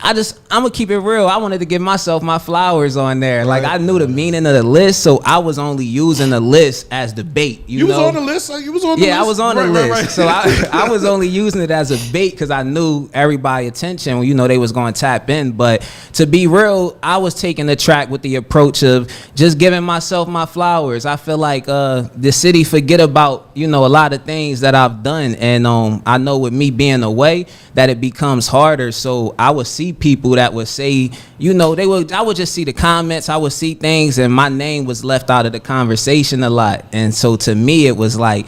[SPEAKER 2] I'm gonna keep it real. I wanted to give myself my flowers on there. Like I knew the meaning of the list, so I was only using the list as the bait. You know?
[SPEAKER 1] Was on the list. You was on the list.
[SPEAKER 2] Yeah, I was on the list. So I was only using it as a bait because I knew everybody attention. You know, they was going to tap in. But to be real, I was taking the track with the approach of just giving myself my flowers. I feel like the city forget about, you know, a lot of things that I've done, and I know with me being away that it becomes harder. So I would see people that would say, you know, I would just see the comments, I would see things, and my name was left out of the conversation a lot. And so to me, it was like,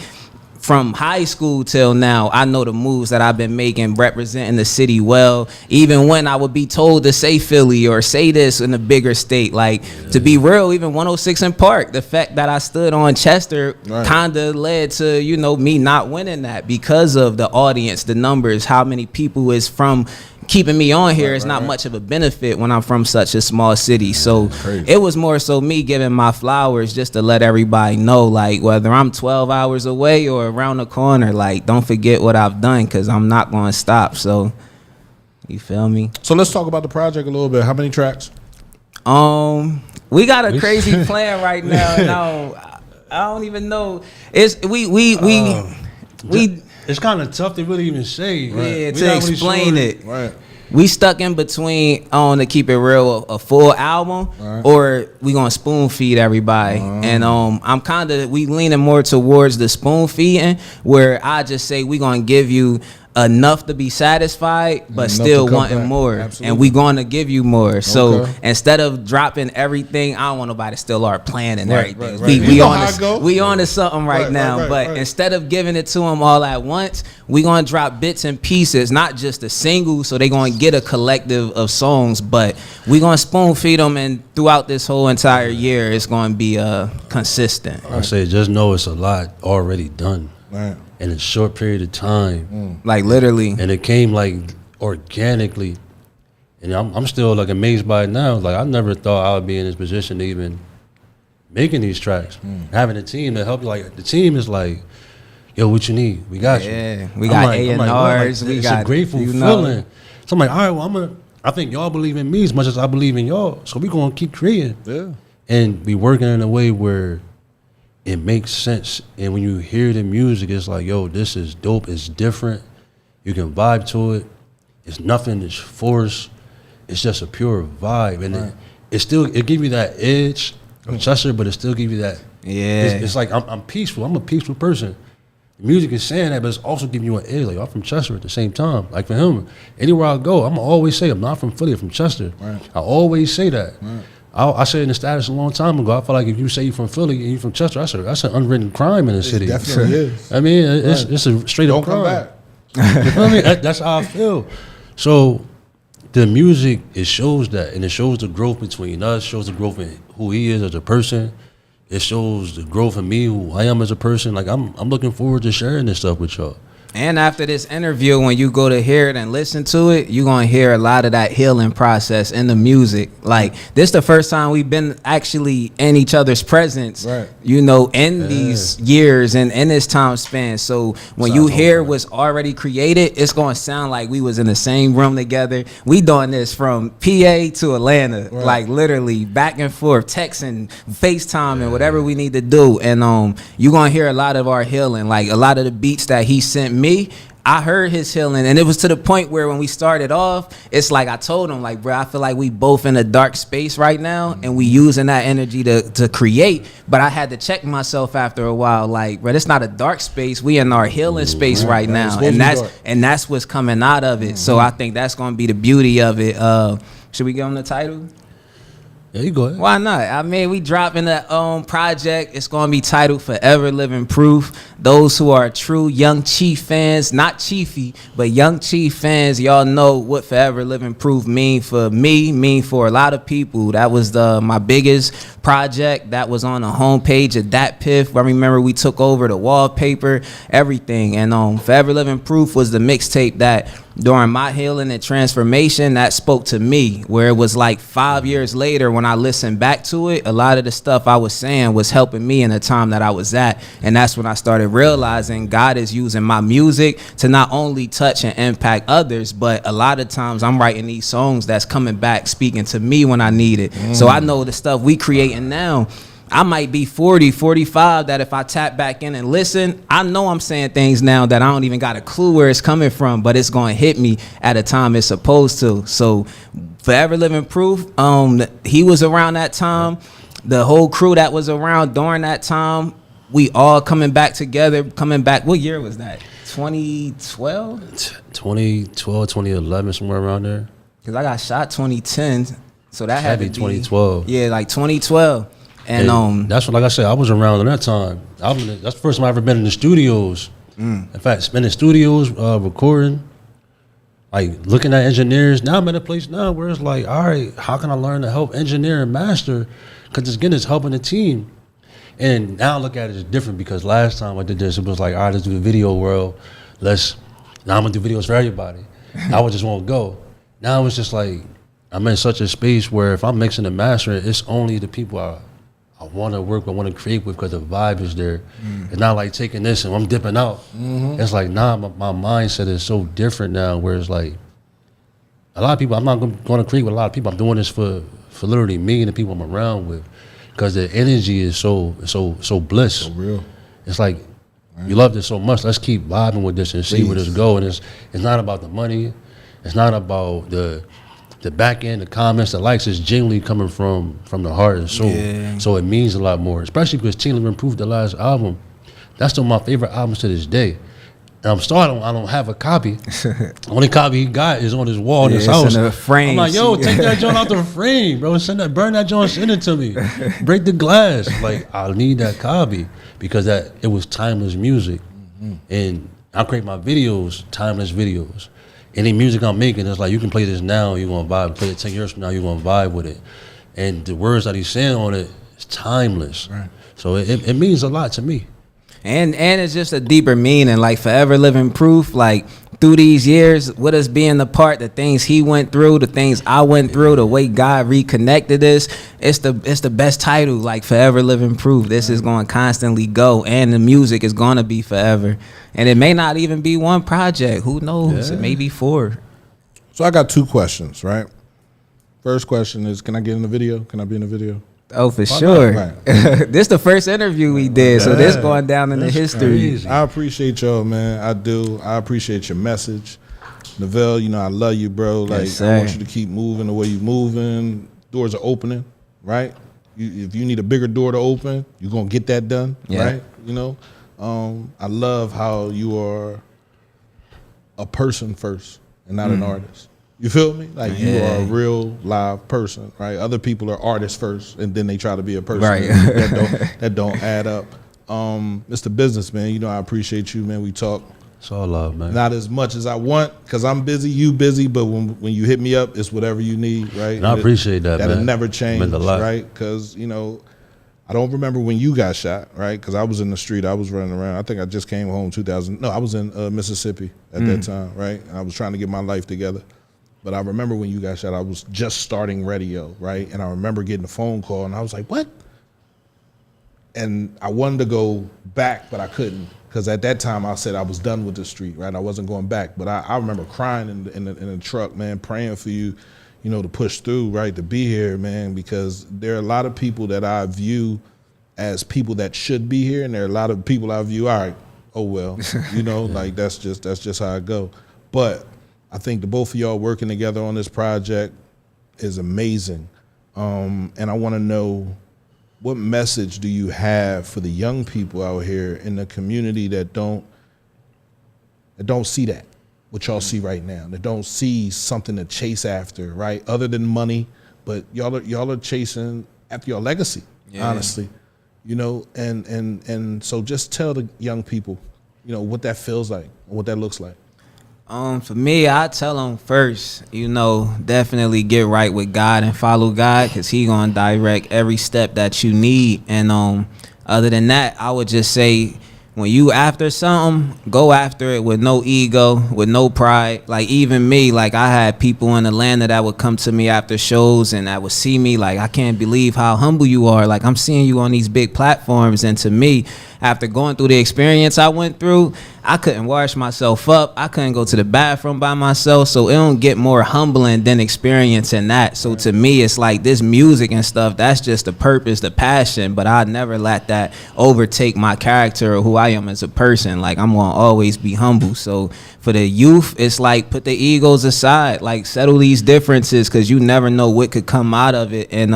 [SPEAKER 2] from high school till now, I know the moves that I've been making, representing the city well, even when I would be told to say Philly or say this in a bigger state. Like, to be real, even 106 in Park, the fact that I stood on Chester kind of led to, you know, me not winning that because of the audience, the numbers, how many people is from keeping me on here is not much of a benefit when I'm from such a small city. So it was more so me giving my flowers just to let everybody know, like, whether I'm 12 hours away or around the corner, like, don't forget what I've done, because I'm not going to stop. So you feel me?
[SPEAKER 1] So let's talk about the project a little bit. How many tracks?
[SPEAKER 2] We got a crazy plan right now. And I don't even know. It's
[SPEAKER 4] It's kind of tough to really even say.
[SPEAKER 2] Yeah, to explain it.
[SPEAKER 1] Right.
[SPEAKER 2] We stuck in between to keep it real, a full album, or we gonna spoon feed everybody. And we leaning more towards the spoon feeding, where I just say we gonna give you enough to be satisfied, but still wanting more. Absolutely. And we going to give you more. So instead of dropping everything, I don't want nobody to steal our plan and everything. We on to something right now. But instead of giving it to them all at once, we going to drop bits and pieces, not just a single, so they going to get a collective of songs, but we going to spoon feed them, and throughout this whole entire year, it's going to be consistent.
[SPEAKER 4] I say just know it's a lot already done. Right. In a short period of time,
[SPEAKER 2] like literally,
[SPEAKER 4] and it came like organically, and I'm still like amazed by it now. Like I never thought I would be in this position to even making these tracks, having a team that help you. Like the team is like yo, what you need? We got you.
[SPEAKER 2] Yeah, we got A&Rs. We
[SPEAKER 4] it's
[SPEAKER 2] got
[SPEAKER 4] a grateful feeling. So I'm like, all right, well, I think y'all believe in me as much as I believe in y'all. So we gonna keep creating.
[SPEAKER 1] Yeah.
[SPEAKER 4] And we working in a way where it makes sense. And when you hear the music, it's like, yo, this is dope. It's different. You can vibe to it. It's nothing that's forced. It's just a pure vibe. And it give you that edge of Chester, but it still give you that.
[SPEAKER 2] Yeah.
[SPEAKER 4] It's like I'm peaceful. I'm a peaceful person. The music is saying that, but it's also giving you an edge. Like, I'm from Chester at the same time. Like, for him, anywhere I go, I'm always say I'm not from Philly, I'm from Chester.
[SPEAKER 1] Right.
[SPEAKER 4] I always say that.
[SPEAKER 1] Right.
[SPEAKER 4] I said in the status a long time ago, I feel like if you say you're from Philly and you're from Chester, that's an unwritten crime in the city.
[SPEAKER 1] Definitely is.
[SPEAKER 4] I mean, it's a straight up crime.
[SPEAKER 1] Don't come back.
[SPEAKER 4] You feel me? That's how I feel. So the music, it shows that, and it shows the growth between us, shows the growth in who he is as a person. It shows the growth in me, who I am as a person. Like, I'm looking forward to sharing this stuff with y'all.
[SPEAKER 2] And after this interview, when you go to hear it and listen to it, you're going to hear a lot of that healing process in the music. Like, this the first time we've been actually in each other's presence,
[SPEAKER 1] Right.
[SPEAKER 2] you know, in these years and in this time span. So when you hear what's already created, it's going to sound like we was in the same room together. We doing this from PA to Atlanta, like literally back and forth, texting, FaceTime, and whatever we need to do. And you're going to hear a lot of our healing, like a lot of the beats that he sent me. I heard his healing, and it was to the point where when we started off, it's like I told him, like, bro, I feel like we both in a dark space right now, and we using that energy to create. But I had to check myself after a while, like, bro, it's not a dark space. We in our healing space right now, and that's what's coming out of it. So I think that's gonna be the beauty of it. Should we get on the title?
[SPEAKER 4] Yeah, you go ahead.
[SPEAKER 2] Why not? I mean, we dropping the project. It's gonna be titled "Forever Living Proof." Those who are true Young Chief fans, not Chiefy, but Young Chief fans, y'all know what "Forever Living Proof" mean for me, mean for a lot of people. That was my biggest project. That was on the homepage of Dat Piff. I remember we took over the wallpaper, everything, and "Forever Living Proof" was the mixtape that during my healing and transformation that spoke to me, where it was like 5 years later when I listened back to it, a lot of the stuff I was saying was helping me in the time that I was at. And that's when I started realizing God is using my music to not only touch and impact others, but a lot of times I'm writing these songs that's coming back speaking to me when I need it. So I know the stuff we creating now, I might be 40, 45, that if I tap back in and listen, I know I'm saying things now that I don't even got a clue where it's coming from, but it's going to hit me at a time it's supposed to. So Forever Living Proof, he was around that time. The whole crew that was around during that time, we all coming back together, what year was that? 2012?
[SPEAKER 4] 2012, 2011, somewhere around there.
[SPEAKER 2] Because I got shot 2010, so that had to be
[SPEAKER 4] 2012.
[SPEAKER 2] Yeah, like 2012. And
[SPEAKER 4] that's what, like I said, I was around in that time. That's the first time I ever been in the studios. In fact, been in studios, recording, like looking at engineers. Now I'm at a place now where it's like, all right, how can I learn to help engineer and master? Because again, it's helping the team. And now I look at it as different, because last time I did this, it was like, all right, let's do the video world. Now I'm gonna do videos for everybody. I would just want to go. Now it's just like, I'm in such a space where if I'm mixing and mastering, it's only the people I want to work with, I want to create with, because the vibe is there. It's not like taking this and I'm dipping out. It's like, nah, my mindset is so different now, where it's like, a lot of people, I'm not going to create with a lot of people. I'm doing this for literally me and the people I'm around with, because the energy is so bliss.
[SPEAKER 1] So real.
[SPEAKER 4] It's like, you love this so much, let's keep vibing with this and see where this go. And it's not about the money. It's not about the back end, the comments, the likes. Is genuinely coming from the heart and soul. Yeah. So it means a lot more, especially because Teen Improved, the last album, that's still my favorite albums to this day. And I don't have a copy. The only copy he got is on his wall in his house.
[SPEAKER 2] In the frame.
[SPEAKER 4] I'm like, yo, take that joint out the frame, bro. Burn that joint, send it to me. Break the glass. Like, I need that copy, because it was timeless music. And I create my videos, timeless videos. Any music I'm making, it's like, you can play this now, you're going to vibe. Play it 10 years from now, you're going to vibe with it. And the words that he's saying on it is timeless. Right. So it means a lot to me.
[SPEAKER 2] And it's just a deeper meaning, like Forever Living Proof. Like, through these years, with us being apart, the things he went through, the things I went through, the way God reconnected us, it's the best title, like Forever Living Proof. This is going to constantly go, and the music is going to be forever. And it may not even be one project. Who knows? It may be 4.
[SPEAKER 1] So I got 2 questions, right? First question is, can I get in the video? Can I be in the video?
[SPEAKER 2] Oh, for sure.
[SPEAKER 1] Right.
[SPEAKER 2] This the first interview we did, so this going down in the history.
[SPEAKER 3] Crazy.
[SPEAKER 1] I appreciate y'all, man. I do. I appreciate your message. Nacelle, you know, I love you, bro. Like,
[SPEAKER 2] Yes,
[SPEAKER 1] I want
[SPEAKER 2] sir.
[SPEAKER 1] you to keep moving the way you're moving. Doors are opening, right? If you need a bigger door to open, you're going to get that done,
[SPEAKER 2] Yeah.
[SPEAKER 1] right? You know, I love how you are a person first and not an artist. You feel me? Like, you are a real live person, right? Other people are artists first, and then they try to be a person.
[SPEAKER 2] Right.
[SPEAKER 1] that don't add up. Mr. Businessman, you know, I appreciate you, man. We talk
[SPEAKER 3] It's all love, man.
[SPEAKER 1] not as much as I want because I'm busy, you busy, but when you hit me up, it's whatever you need, right?
[SPEAKER 3] And I appreciate that,
[SPEAKER 1] That'll
[SPEAKER 3] man.
[SPEAKER 1] never change,
[SPEAKER 3] Meant a lot.
[SPEAKER 1] right? Because, you know, I don't remember when you got shot, right? Because I was in the street. I was running around. I think I just came home 2000. No, I was in Mississippi at that time, right? I was trying to get my life together. But I remember when you got shot, I was just starting radio, right? And I remember getting a phone call, and I was like, what? And I wanted to go back, but I couldn't. Because at that time, I said I was done with the street, right? I wasn't going back. But I remember crying in the truck, man, praying for you, you know, to push through, right, to be here, man, because there are a lot of people that I view as people that should be here, and there are a lot of people I view, all right, oh, well, you know, like that's just how I go. But I think the both of y'all working together on this project is amazing. And I want to know, what message do you have for the young people out here in the community that don't see that, what y'all see right now, that don't see something to chase after, right? Other than money, but y'all are chasing after your legacy, honestly, you know. And so just tell the young people, you know, what that feels like, what that looks like.
[SPEAKER 2] For me, I tell them first, you know, definitely get right with God and follow God, because he gonna direct every step that you need. And other than that, I would just say, when you after something, go after it with no ego, with no pride. Like, even me, like, I had people in Atlanta that would come to me after shows and that would see me like, I can't believe how humble you are. Like, I'm seeing you on these big platforms. And to me, after going through the experience I went through, I couldn't wash myself up. I couldn't go to the bathroom by myself. So it don't get more humbling than experiencing that. So to me, it's like this music and stuff, that's just the purpose, the passion. But I never let that overtake my character or who I am as a person. Like, I'm going to always be humble. So for the youth, it's like, put the egos aside, like, settle these differences, because you never know what could come out of it. And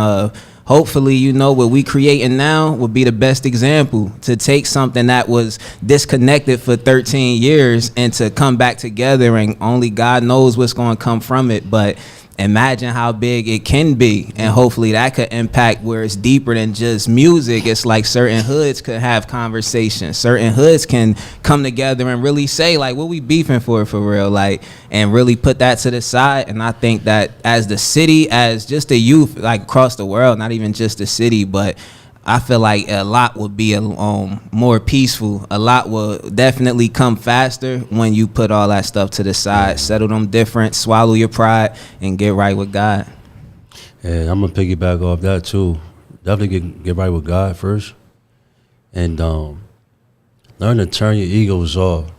[SPEAKER 2] hopefully, you know, what we creating now will be the best example to take something that was disconnected for 13 years and to come back together, and only God knows what's going to come from it. But imagine how big it can be, and hopefully that could impact where it's deeper than just music. It's like certain hoods could have conversations. Certain hoods can come together and really say, like, what we beefing for real, like, and really put that to the side. And I think that as the city, as just the youth, like, across the world, not even just the city, but I feel like a lot would be more peaceful. A lot will definitely come faster when you put all that stuff to the side, settle them different, swallow your pride, and get right with God.
[SPEAKER 3] Yeah, I'm gonna piggyback off that too. Definitely get right with God first, and learn to turn your egos off.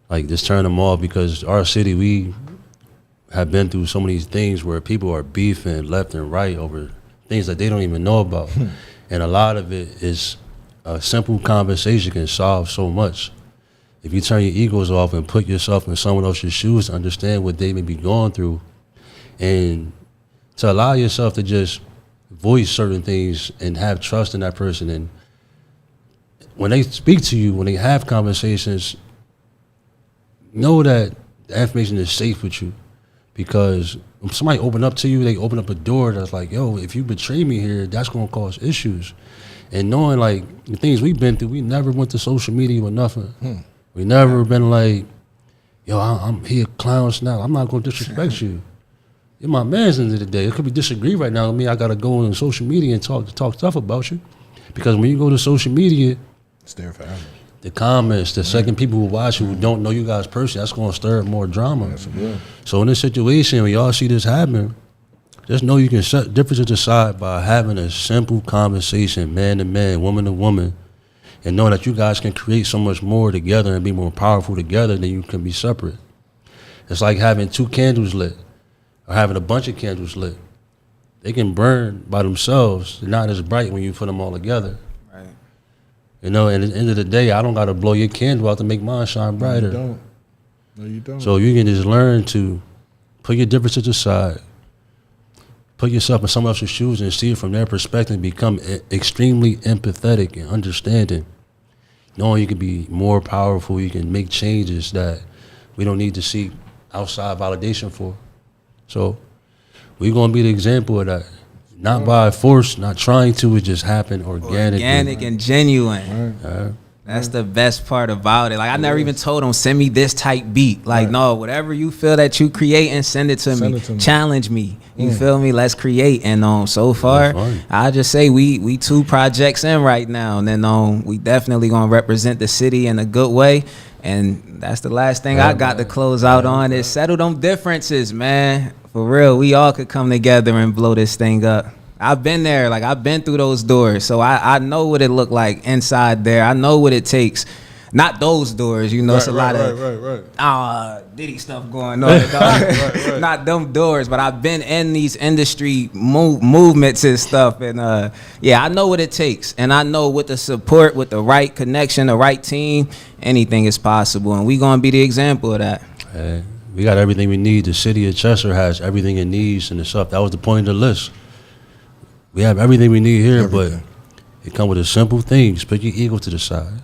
[SPEAKER 3] Like, just turn them off, because our city, we have been through so many things where people are beefing left and right over things that they don't even know about. And a lot of it is a simple conversation can solve so much. If you turn your egos off and put yourself in someone else's shoes to understand what they may be going through, and to allow yourself to just voice certain things and have trust in that person. And when they speak to you, when they have conversations, know that the information is safe with you. Because when somebody open up to you, they open up a door that's like, yo, if you betray me here, that's going to cause issues. And knowing, like, the things we've been through, we never went to social media or nothing. We never been like, yo, I'm here clown now. I'm not going to disrespect you. You're my man's end of the day. It could be disagree right now with me. I got to go on social media and talk stuff about you. Because when you go to social media,
[SPEAKER 1] It's there forever.
[SPEAKER 3] the comments, the second people who watch who don't know you guys personally, that's going to stir up more drama. So in this situation, when y'all see this happen, just know you can set differences aside by having a simple conversation, man to man, woman to woman, and know that you guys can create so much more together and be more powerful together than you can be separate. It's like having 2 candles lit or having a bunch of candles lit. They can burn by themselves. They're not as bright when you put them all together.
[SPEAKER 2] Right.
[SPEAKER 3] You know, and at the end of the day, I don't got to blow your candle out to make mine shine brighter.
[SPEAKER 1] No, you don't.
[SPEAKER 3] So you can just learn to put your differences aside, put yourself in someone else's shoes and see it from their perspective, become extremely empathetic and understanding. Knowing you can be more powerful, you can make changes that we don't need to seek outside validation for. So we're going to be the example of that. Not by force, not trying to, it just happen organically.
[SPEAKER 2] Organic and genuine. That's the best part about it. Like, I never even told them, send me this type beat. Like, no, whatever you feel that you create and send it to me. Challenge me. You feel me? Let's create. And so far, I just say we 2 projects in right now. And then we definitely going to represent the city in a good way. And that's the last thing I got to close out on is settle them differences, man. For real, we all could come together and blow this thing up. I've been there, like I've been through those doors, so I know what it looked like inside there. I know what it takes. Not those doors, you know. It's a lot of Diddy stuff going on. Not them doors, but I've been in these industry movements and stuff, and I know what it takes, and I know with the support, with the right connection, the right team, anything is possible, and we gonna be the example of that.
[SPEAKER 3] Hey, we got everything we need. The city of Chester has everything it needs and the stuff. That was the point of the list. We have everything we need here, but it comes with a simple thing. Just put your ego to the side.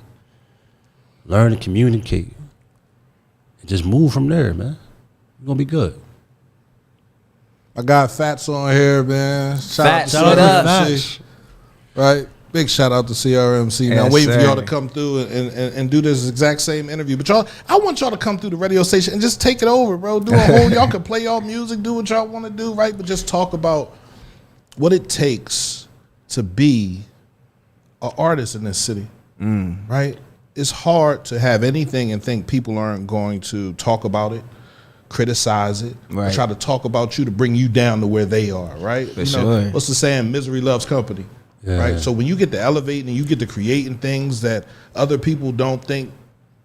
[SPEAKER 3] Learn to communicate. And just move from there, man. You're going to be good.
[SPEAKER 1] I got Fats on here, man.
[SPEAKER 2] Fats, what up?
[SPEAKER 1] Fats. Right? Big shout out to CRMC, man.
[SPEAKER 2] Yes,
[SPEAKER 1] I'm waiting for
[SPEAKER 2] sir.
[SPEAKER 1] y'all to come through and do this exact same interview. But y'all, I want y'all to come through the radio station and just take it over, bro. Do a whole, y'all can play y'all music, do what y'all want to do, right? But just talk about what it takes to be an artist in this city, right? It's hard to have anything and think people aren't going to talk about it, criticize it, or try to talk about you to bring you down to where they are, right?
[SPEAKER 2] For sure.
[SPEAKER 1] What's the saying? Misery loves company, right? So when you get to elevating and you get to creating things that other people don't think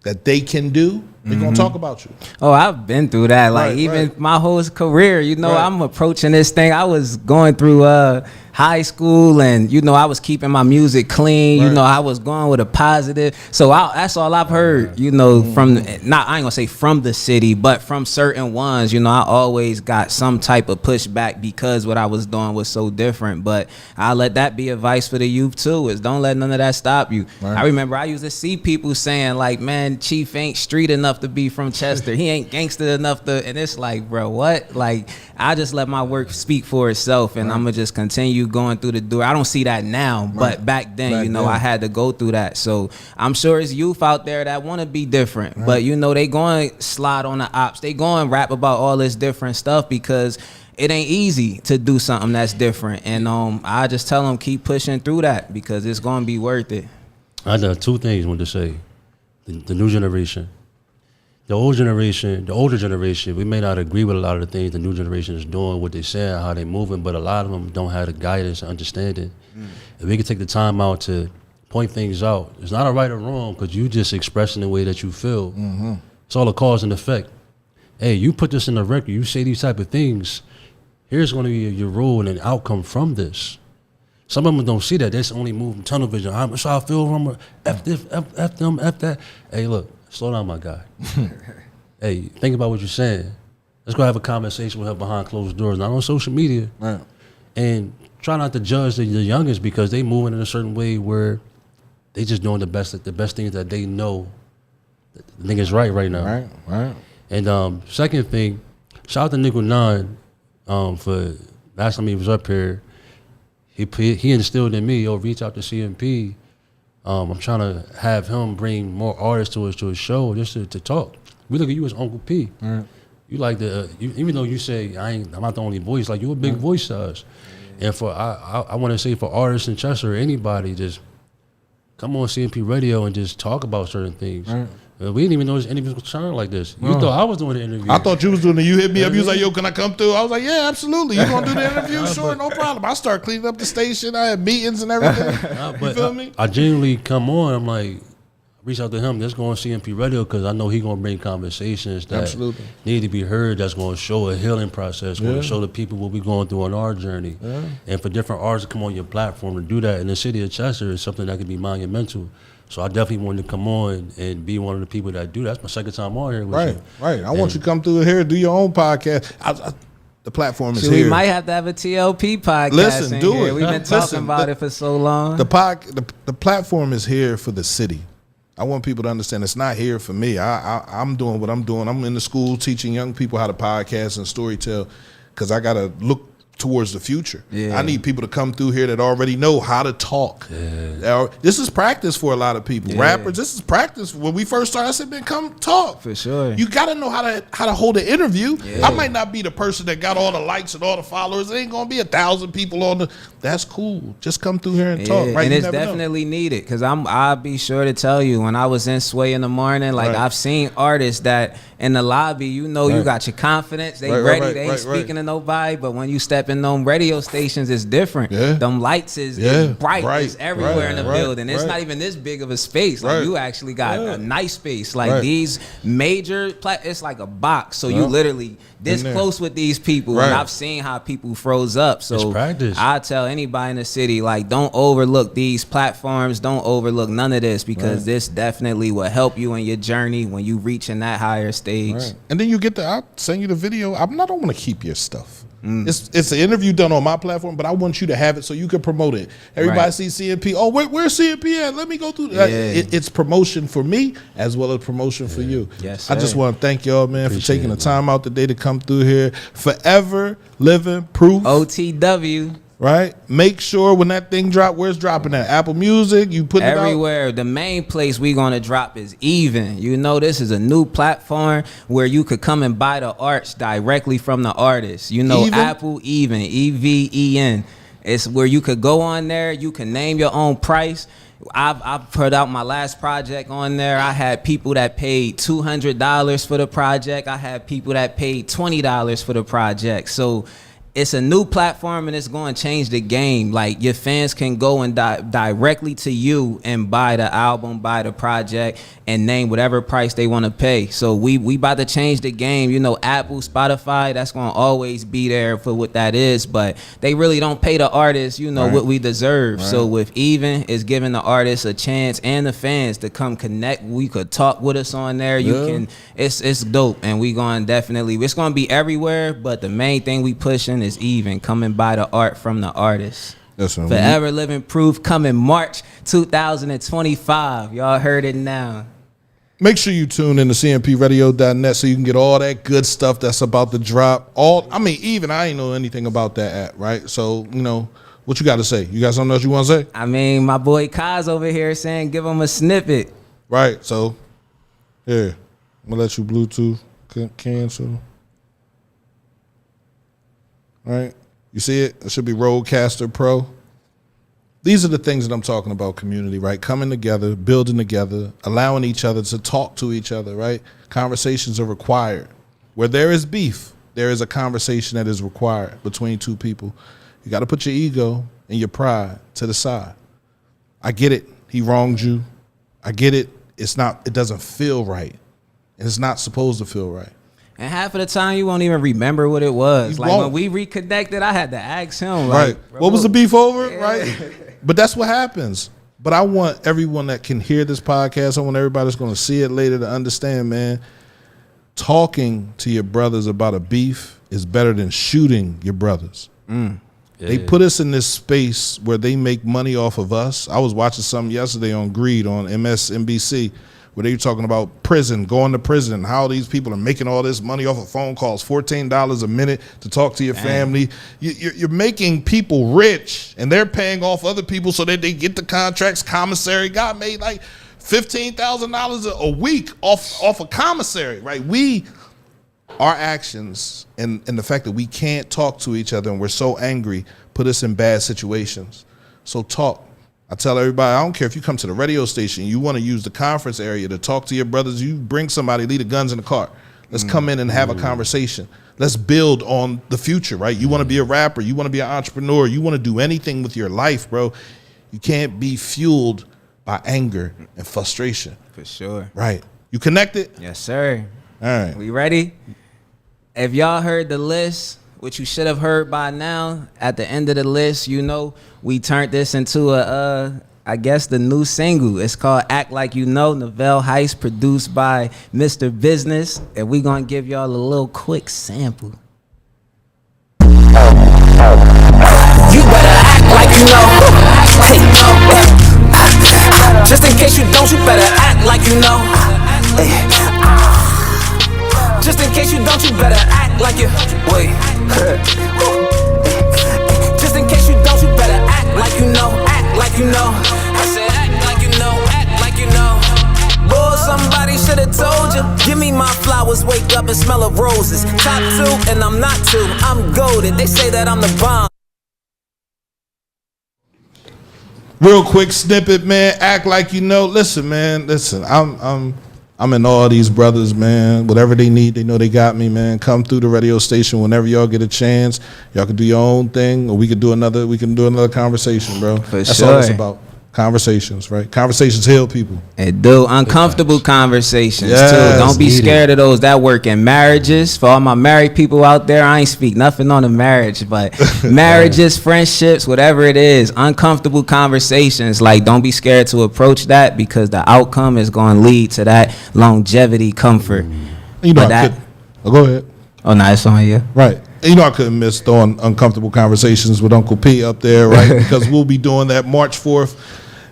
[SPEAKER 1] that they can do, they're going to talk about you.
[SPEAKER 2] Oh, I've been through that. Like, even my whole career, you know, I'm approaching this thing. I was going through high school and, you know, I was keeping my music clean. You know, I was going with a positive. So that's all I've heard, you know, from, I ain't going to say from the city, but from certain ones. You know, I always got some type of pushback because what I was doing was so different. But I let that be advice for the youth, too, is don't let none of that stop you. I remember I used to see people saying, like, man, Chief ain't street enough to be from Chester. He ain't gangster enough to, and it's like, bro, what? Like, I just let my work speak for itself, and I'm gonna just continue going through the door. I don't see that now, but back then, you know, I had to go through that. So I'm sure it's youth out there that want to be different, but you know, they going to slide on the ops. They going to rap about all this different stuff because it ain't easy to do something that's different. And I just tell them keep pushing through that because it's going to be worth it.
[SPEAKER 3] I got 2 things I want to say. The new generation. The older generation, we may not agree with a lot of the things the new generation is doing, what they're saying, how they're moving, but a lot of them don't have the guidance and understanding. If we can take the time out to point things out, it's not a right or wrong because you just expressing the way that you feel. It's all a cause and effect. Hey, you put this in the record, you say these type of things, here's going to be your role and an outcome from this. Some of them don't see that. That's only moving tunnel vision. That's how I feel from F this, F them, F that. Hey, look, slow down, my guy. Hey, think about what you're saying. Let's go have a conversation with her behind closed doors, not on social media. And try not to judge the youngest because they moving in a certain way where they just doing the best things that they know the thing is right now. And second thing, shout out to Nickel 9 for last time he was up here. He instilled in me, reach out to CMP. I'm trying to have him bring more artists to his show just to talk. We look at you as Uncle P. You like even though you say I'm not the only voice, like you a big voice to us. And for I want to say for artists in Chester or anybody, just
[SPEAKER 4] come on CMP Radio and just talk about certain things.
[SPEAKER 1] Right.
[SPEAKER 4] We didn't even know this interview was sounding like this. You thought I was doing the interview.
[SPEAKER 1] I thought you was doing it. You hit me up. You was like, yo, can I come through? I was like, yeah, absolutely. You gonna do the interview? Sure, no problem. I start cleaning up the station. I had meetings and everything. You feel me?
[SPEAKER 4] I genuinely come on. I'm like, reach out to him. Let's go on CMP Radio because I know he gonna bring conversations that
[SPEAKER 1] Absolutely.
[SPEAKER 4] need to be heard. That's gonna show a healing process. Gonna show the people what we going through on our journey. And for different artists to come on your platform to do that in the city of Chester is something that could be monumental. So I definitely wanted to come on and be one of the people that do that. That's my second time on here with you.
[SPEAKER 1] Right. I want you to come through here, do your own podcast. The platform is
[SPEAKER 2] So
[SPEAKER 1] here.
[SPEAKER 2] we might have to have a TLP podcast.
[SPEAKER 1] Listen,
[SPEAKER 2] in
[SPEAKER 1] do
[SPEAKER 2] here.
[SPEAKER 1] it.
[SPEAKER 2] We've been talking about it for so long.
[SPEAKER 1] The platform is here for the city. I want people to understand it's not here for me. I'm doing what I'm doing. I'm in the school teaching young people how to podcast and storytell because I got to look towards the future. I need people to come through here that already know how to talk. This is practice for a lot of people. Rappers, this is practice. When we first started, I said, man, come talk.
[SPEAKER 2] For sure.
[SPEAKER 1] You got to know how to hold an interview. I might not be the person that got all the likes and all the followers. It ain't going to be 1,000 people on the. That's cool. Just come through here and talk. Right?
[SPEAKER 2] And
[SPEAKER 1] You
[SPEAKER 2] it's
[SPEAKER 1] never know.
[SPEAKER 2] definitely needed because I'll be sure to tell you when I was in Sway in the morning, like I've seen artists that in the lobby, you got your confidence, they ready, they ain't speaking to nobody, but when you step in them radio stations, it's different. Them lights is bright, it's everywhere in the building. It's not even this big of a space. Like you actually got a nice space. Like these major, it's like a box. So you literally this close with these people, and I've seen how people froze up. So
[SPEAKER 4] it's practice.
[SPEAKER 2] I tell anybody in the city, like, don't overlook these platforms. Don't overlook none of this because this definitely will help you in your journey when you reach in that higher stage.
[SPEAKER 1] And then you get I'll send you the video. I don't want to keep your stuff. It's an interview done on my platform, but I want you to have it so you can promote it. Everybody sees CMP. Oh, where's CMP at? Let me go through that. It's promotion for me as well as promotion for you.
[SPEAKER 2] Yes,
[SPEAKER 1] I just want to thank y'all, man, for taking the
[SPEAKER 4] it,
[SPEAKER 1] time out today to come through here. Forever living proof.
[SPEAKER 2] OTW.
[SPEAKER 1] Right? Make sure when that thing drop, where's dropping at? Apple Music, you put it out?
[SPEAKER 2] Everywhere. The main place we gonna drop is Even. You know, this is a new platform where you could come and buy the arts directly from the artist. You know,
[SPEAKER 1] Even?
[SPEAKER 2] Apple Even, EVEN. It's where you could go on there, you can name your own price. I've put out my last project on there. I had people that paid $200 for the project. I had people that paid $20 for the project. So it's a new platform and it's going to change the game. Like your fans can go and directly to you and buy the album, buy the project, and name whatever price they want to pay. So we about to change the game. You know, Apple, Spotify, that's going to always be there for what that is, but they really don't pay the artists, you know, what we deserve. So with Even, it's giving the artists a chance and the fans to come connect. We could talk with us on there. You can. It's dope, and we going definitely. It's going to be everywhere, but the main thing we pushing is Even. Come and buy the art from the artists. Forever Living Proof coming March 2025. Y'all heard it now.
[SPEAKER 1] Make sure you tune in to cmpradio.net so you can get all that good stuff that's about to drop. Even I ain't know anything about that app, right? So, you know, what you got to say? You got something else you want to say?
[SPEAKER 2] I mean, my boy Kaz over here saying give him a snippet.
[SPEAKER 1] Right, so, here. I'm going to let you Bluetooth cancel. All right, you see it? It should be Rodecaster Pro. These are the things that I'm talking about, community, right? Coming together, building together, allowing each other to talk to each other, right? Conversations are required. Where there is beef, there is a conversation that is required between two people. You got to put your ego and your pride to the side. I get it. He wronged you. I get it. It doesn't feel right. And it's not supposed to feel right.
[SPEAKER 2] And half of the time, you won't even remember what it was.
[SPEAKER 1] You
[SPEAKER 2] like
[SPEAKER 1] won't.
[SPEAKER 2] when we reconnected, I had to ask him.
[SPEAKER 1] Right.
[SPEAKER 2] Like,
[SPEAKER 1] What was the beef over? Right. But that's what happens. But I want everyone that can hear this podcast, I want everybody that's going to see it later to understand, man, talking to your brothers about a beef is better than shooting your brothers. They put us in this space where they make money off of us. I was watching something yesterday on Greed on MSNBC where they were talking about prison, going to prison, how these people are making all this money off of phone calls, $14 a minute to talk to your family. You're making people rich, and they're paying off other people so that they get the contracts. Commissary got made like $15,000 a week off a commissary, right? Our actions and the fact that we can't talk to each other and we're so angry put us in bad situations. So talk. I tell everybody, I don't care if you come to the radio station, you want to use the conference area to talk to your brothers, you bring somebody, leave the guns in the car. Let's come in and have a conversation. Let's build on the future, right? You want to be a rapper, you want to be an entrepreneur, you want to do anything with your life, bro. You can't be fueled by anger and frustration.
[SPEAKER 2] For sure.
[SPEAKER 1] Right. You connected?
[SPEAKER 2] Yes, sir.
[SPEAKER 1] All right.
[SPEAKER 2] We ready? If y'all heard the list, which you should have heard by now, at the end of the list, you know, we turned this into I guess the new single. It's called Act Like You Know, Nacelle, Hice, produced by Mr. Bizness. And we gonna give y'all a little quick sample.
[SPEAKER 5] You better act like you know. Hey, just in case you don't, you better act like you know. Hey. Just in case you don't, you better act like you. Wait. Just in case you don't, you better act like you know. Act like you know. I said act like you know. Act like you know. Boy, somebody should have told you. Give me my flowers, wake up and smell of roses. Top 2 and I'm not 2. I'm goated. They say that I'm the bomb.
[SPEAKER 1] Real quick snippet, man. Act like you know. Listen, man. Listen, I'm in all these brothers, man. Whatever they need, they know they got me, man. Come through the radio station whenever y'all get a chance. Y'all can do your own thing, or we can do another conversation, bro. That's all it's about. Conversations, right? Conversations heal people.
[SPEAKER 2] And do uncomfortable conversations
[SPEAKER 1] Yes,
[SPEAKER 2] too. Don't be scared of those that work in marriages. For all my married people out there, I ain't speak nothing on the marriage, but marriages, friendships, whatever it is, uncomfortable conversations. Like, don't be scared to approach that, because the outcome is going to lead to that longevity, comfort.
[SPEAKER 1] You know,
[SPEAKER 2] But
[SPEAKER 1] go ahead.
[SPEAKER 2] Oh, no, it's on you.
[SPEAKER 1] Right. You know, I couldn't miss throwing uncomfortable conversations with Uncle P up there, right? Because we'll be doing that March 4th.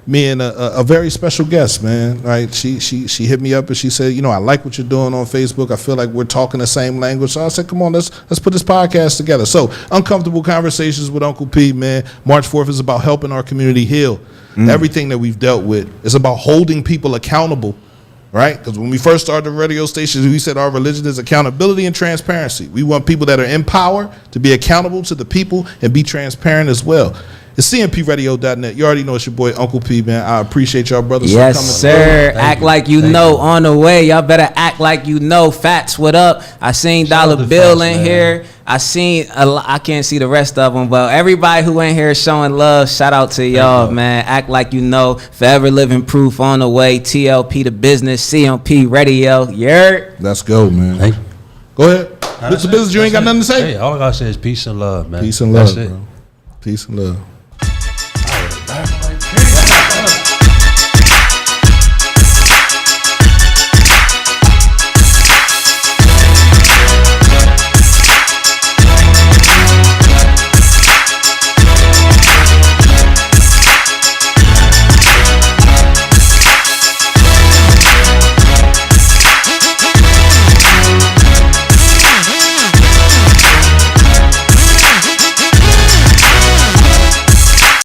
[SPEAKER 1] Me and a very special guest, man, right? She hit me up and she said, you know, I like what you're doing on Facebook. I feel like we're talking the same language. So I said, come on, let's put this podcast together. So, Uncomfortable Conversations with Uncle P, man. March 4th is about helping our community heal. Everything that we've dealt with is about holding people accountable, right? Because when we first started the radio stations, we said our religion is accountability and transparency. We want people that are in power to be accountable to the people and be transparent as well. It's cmpradio.net. You already know it's your boy Uncle P, man. I appreciate y'all brothers for coming.
[SPEAKER 2] Yes, sir. Act like you know on the way. Y'all better act like you know. Fats, what up? I seen Dollar Bill in here. I seen I can't see the rest of them, but everybody who in here showing love, shout out to y'all, man. Act like you know. Forever Living Proof on the way. TLP the Business. CMP Radio.
[SPEAKER 1] Let's go, man.
[SPEAKER 3] Thank you.
[SPEAKER 1] Go ahead. Mr. Business, you ain't got nothing to say?
[SPEAKER 4] Hey, all I gotta say is peace and love, man.
[SPEAKER 1] Peace and love,
[SPEAKER 4] That's it.
[SPEAKER 1] bro. Peace and love.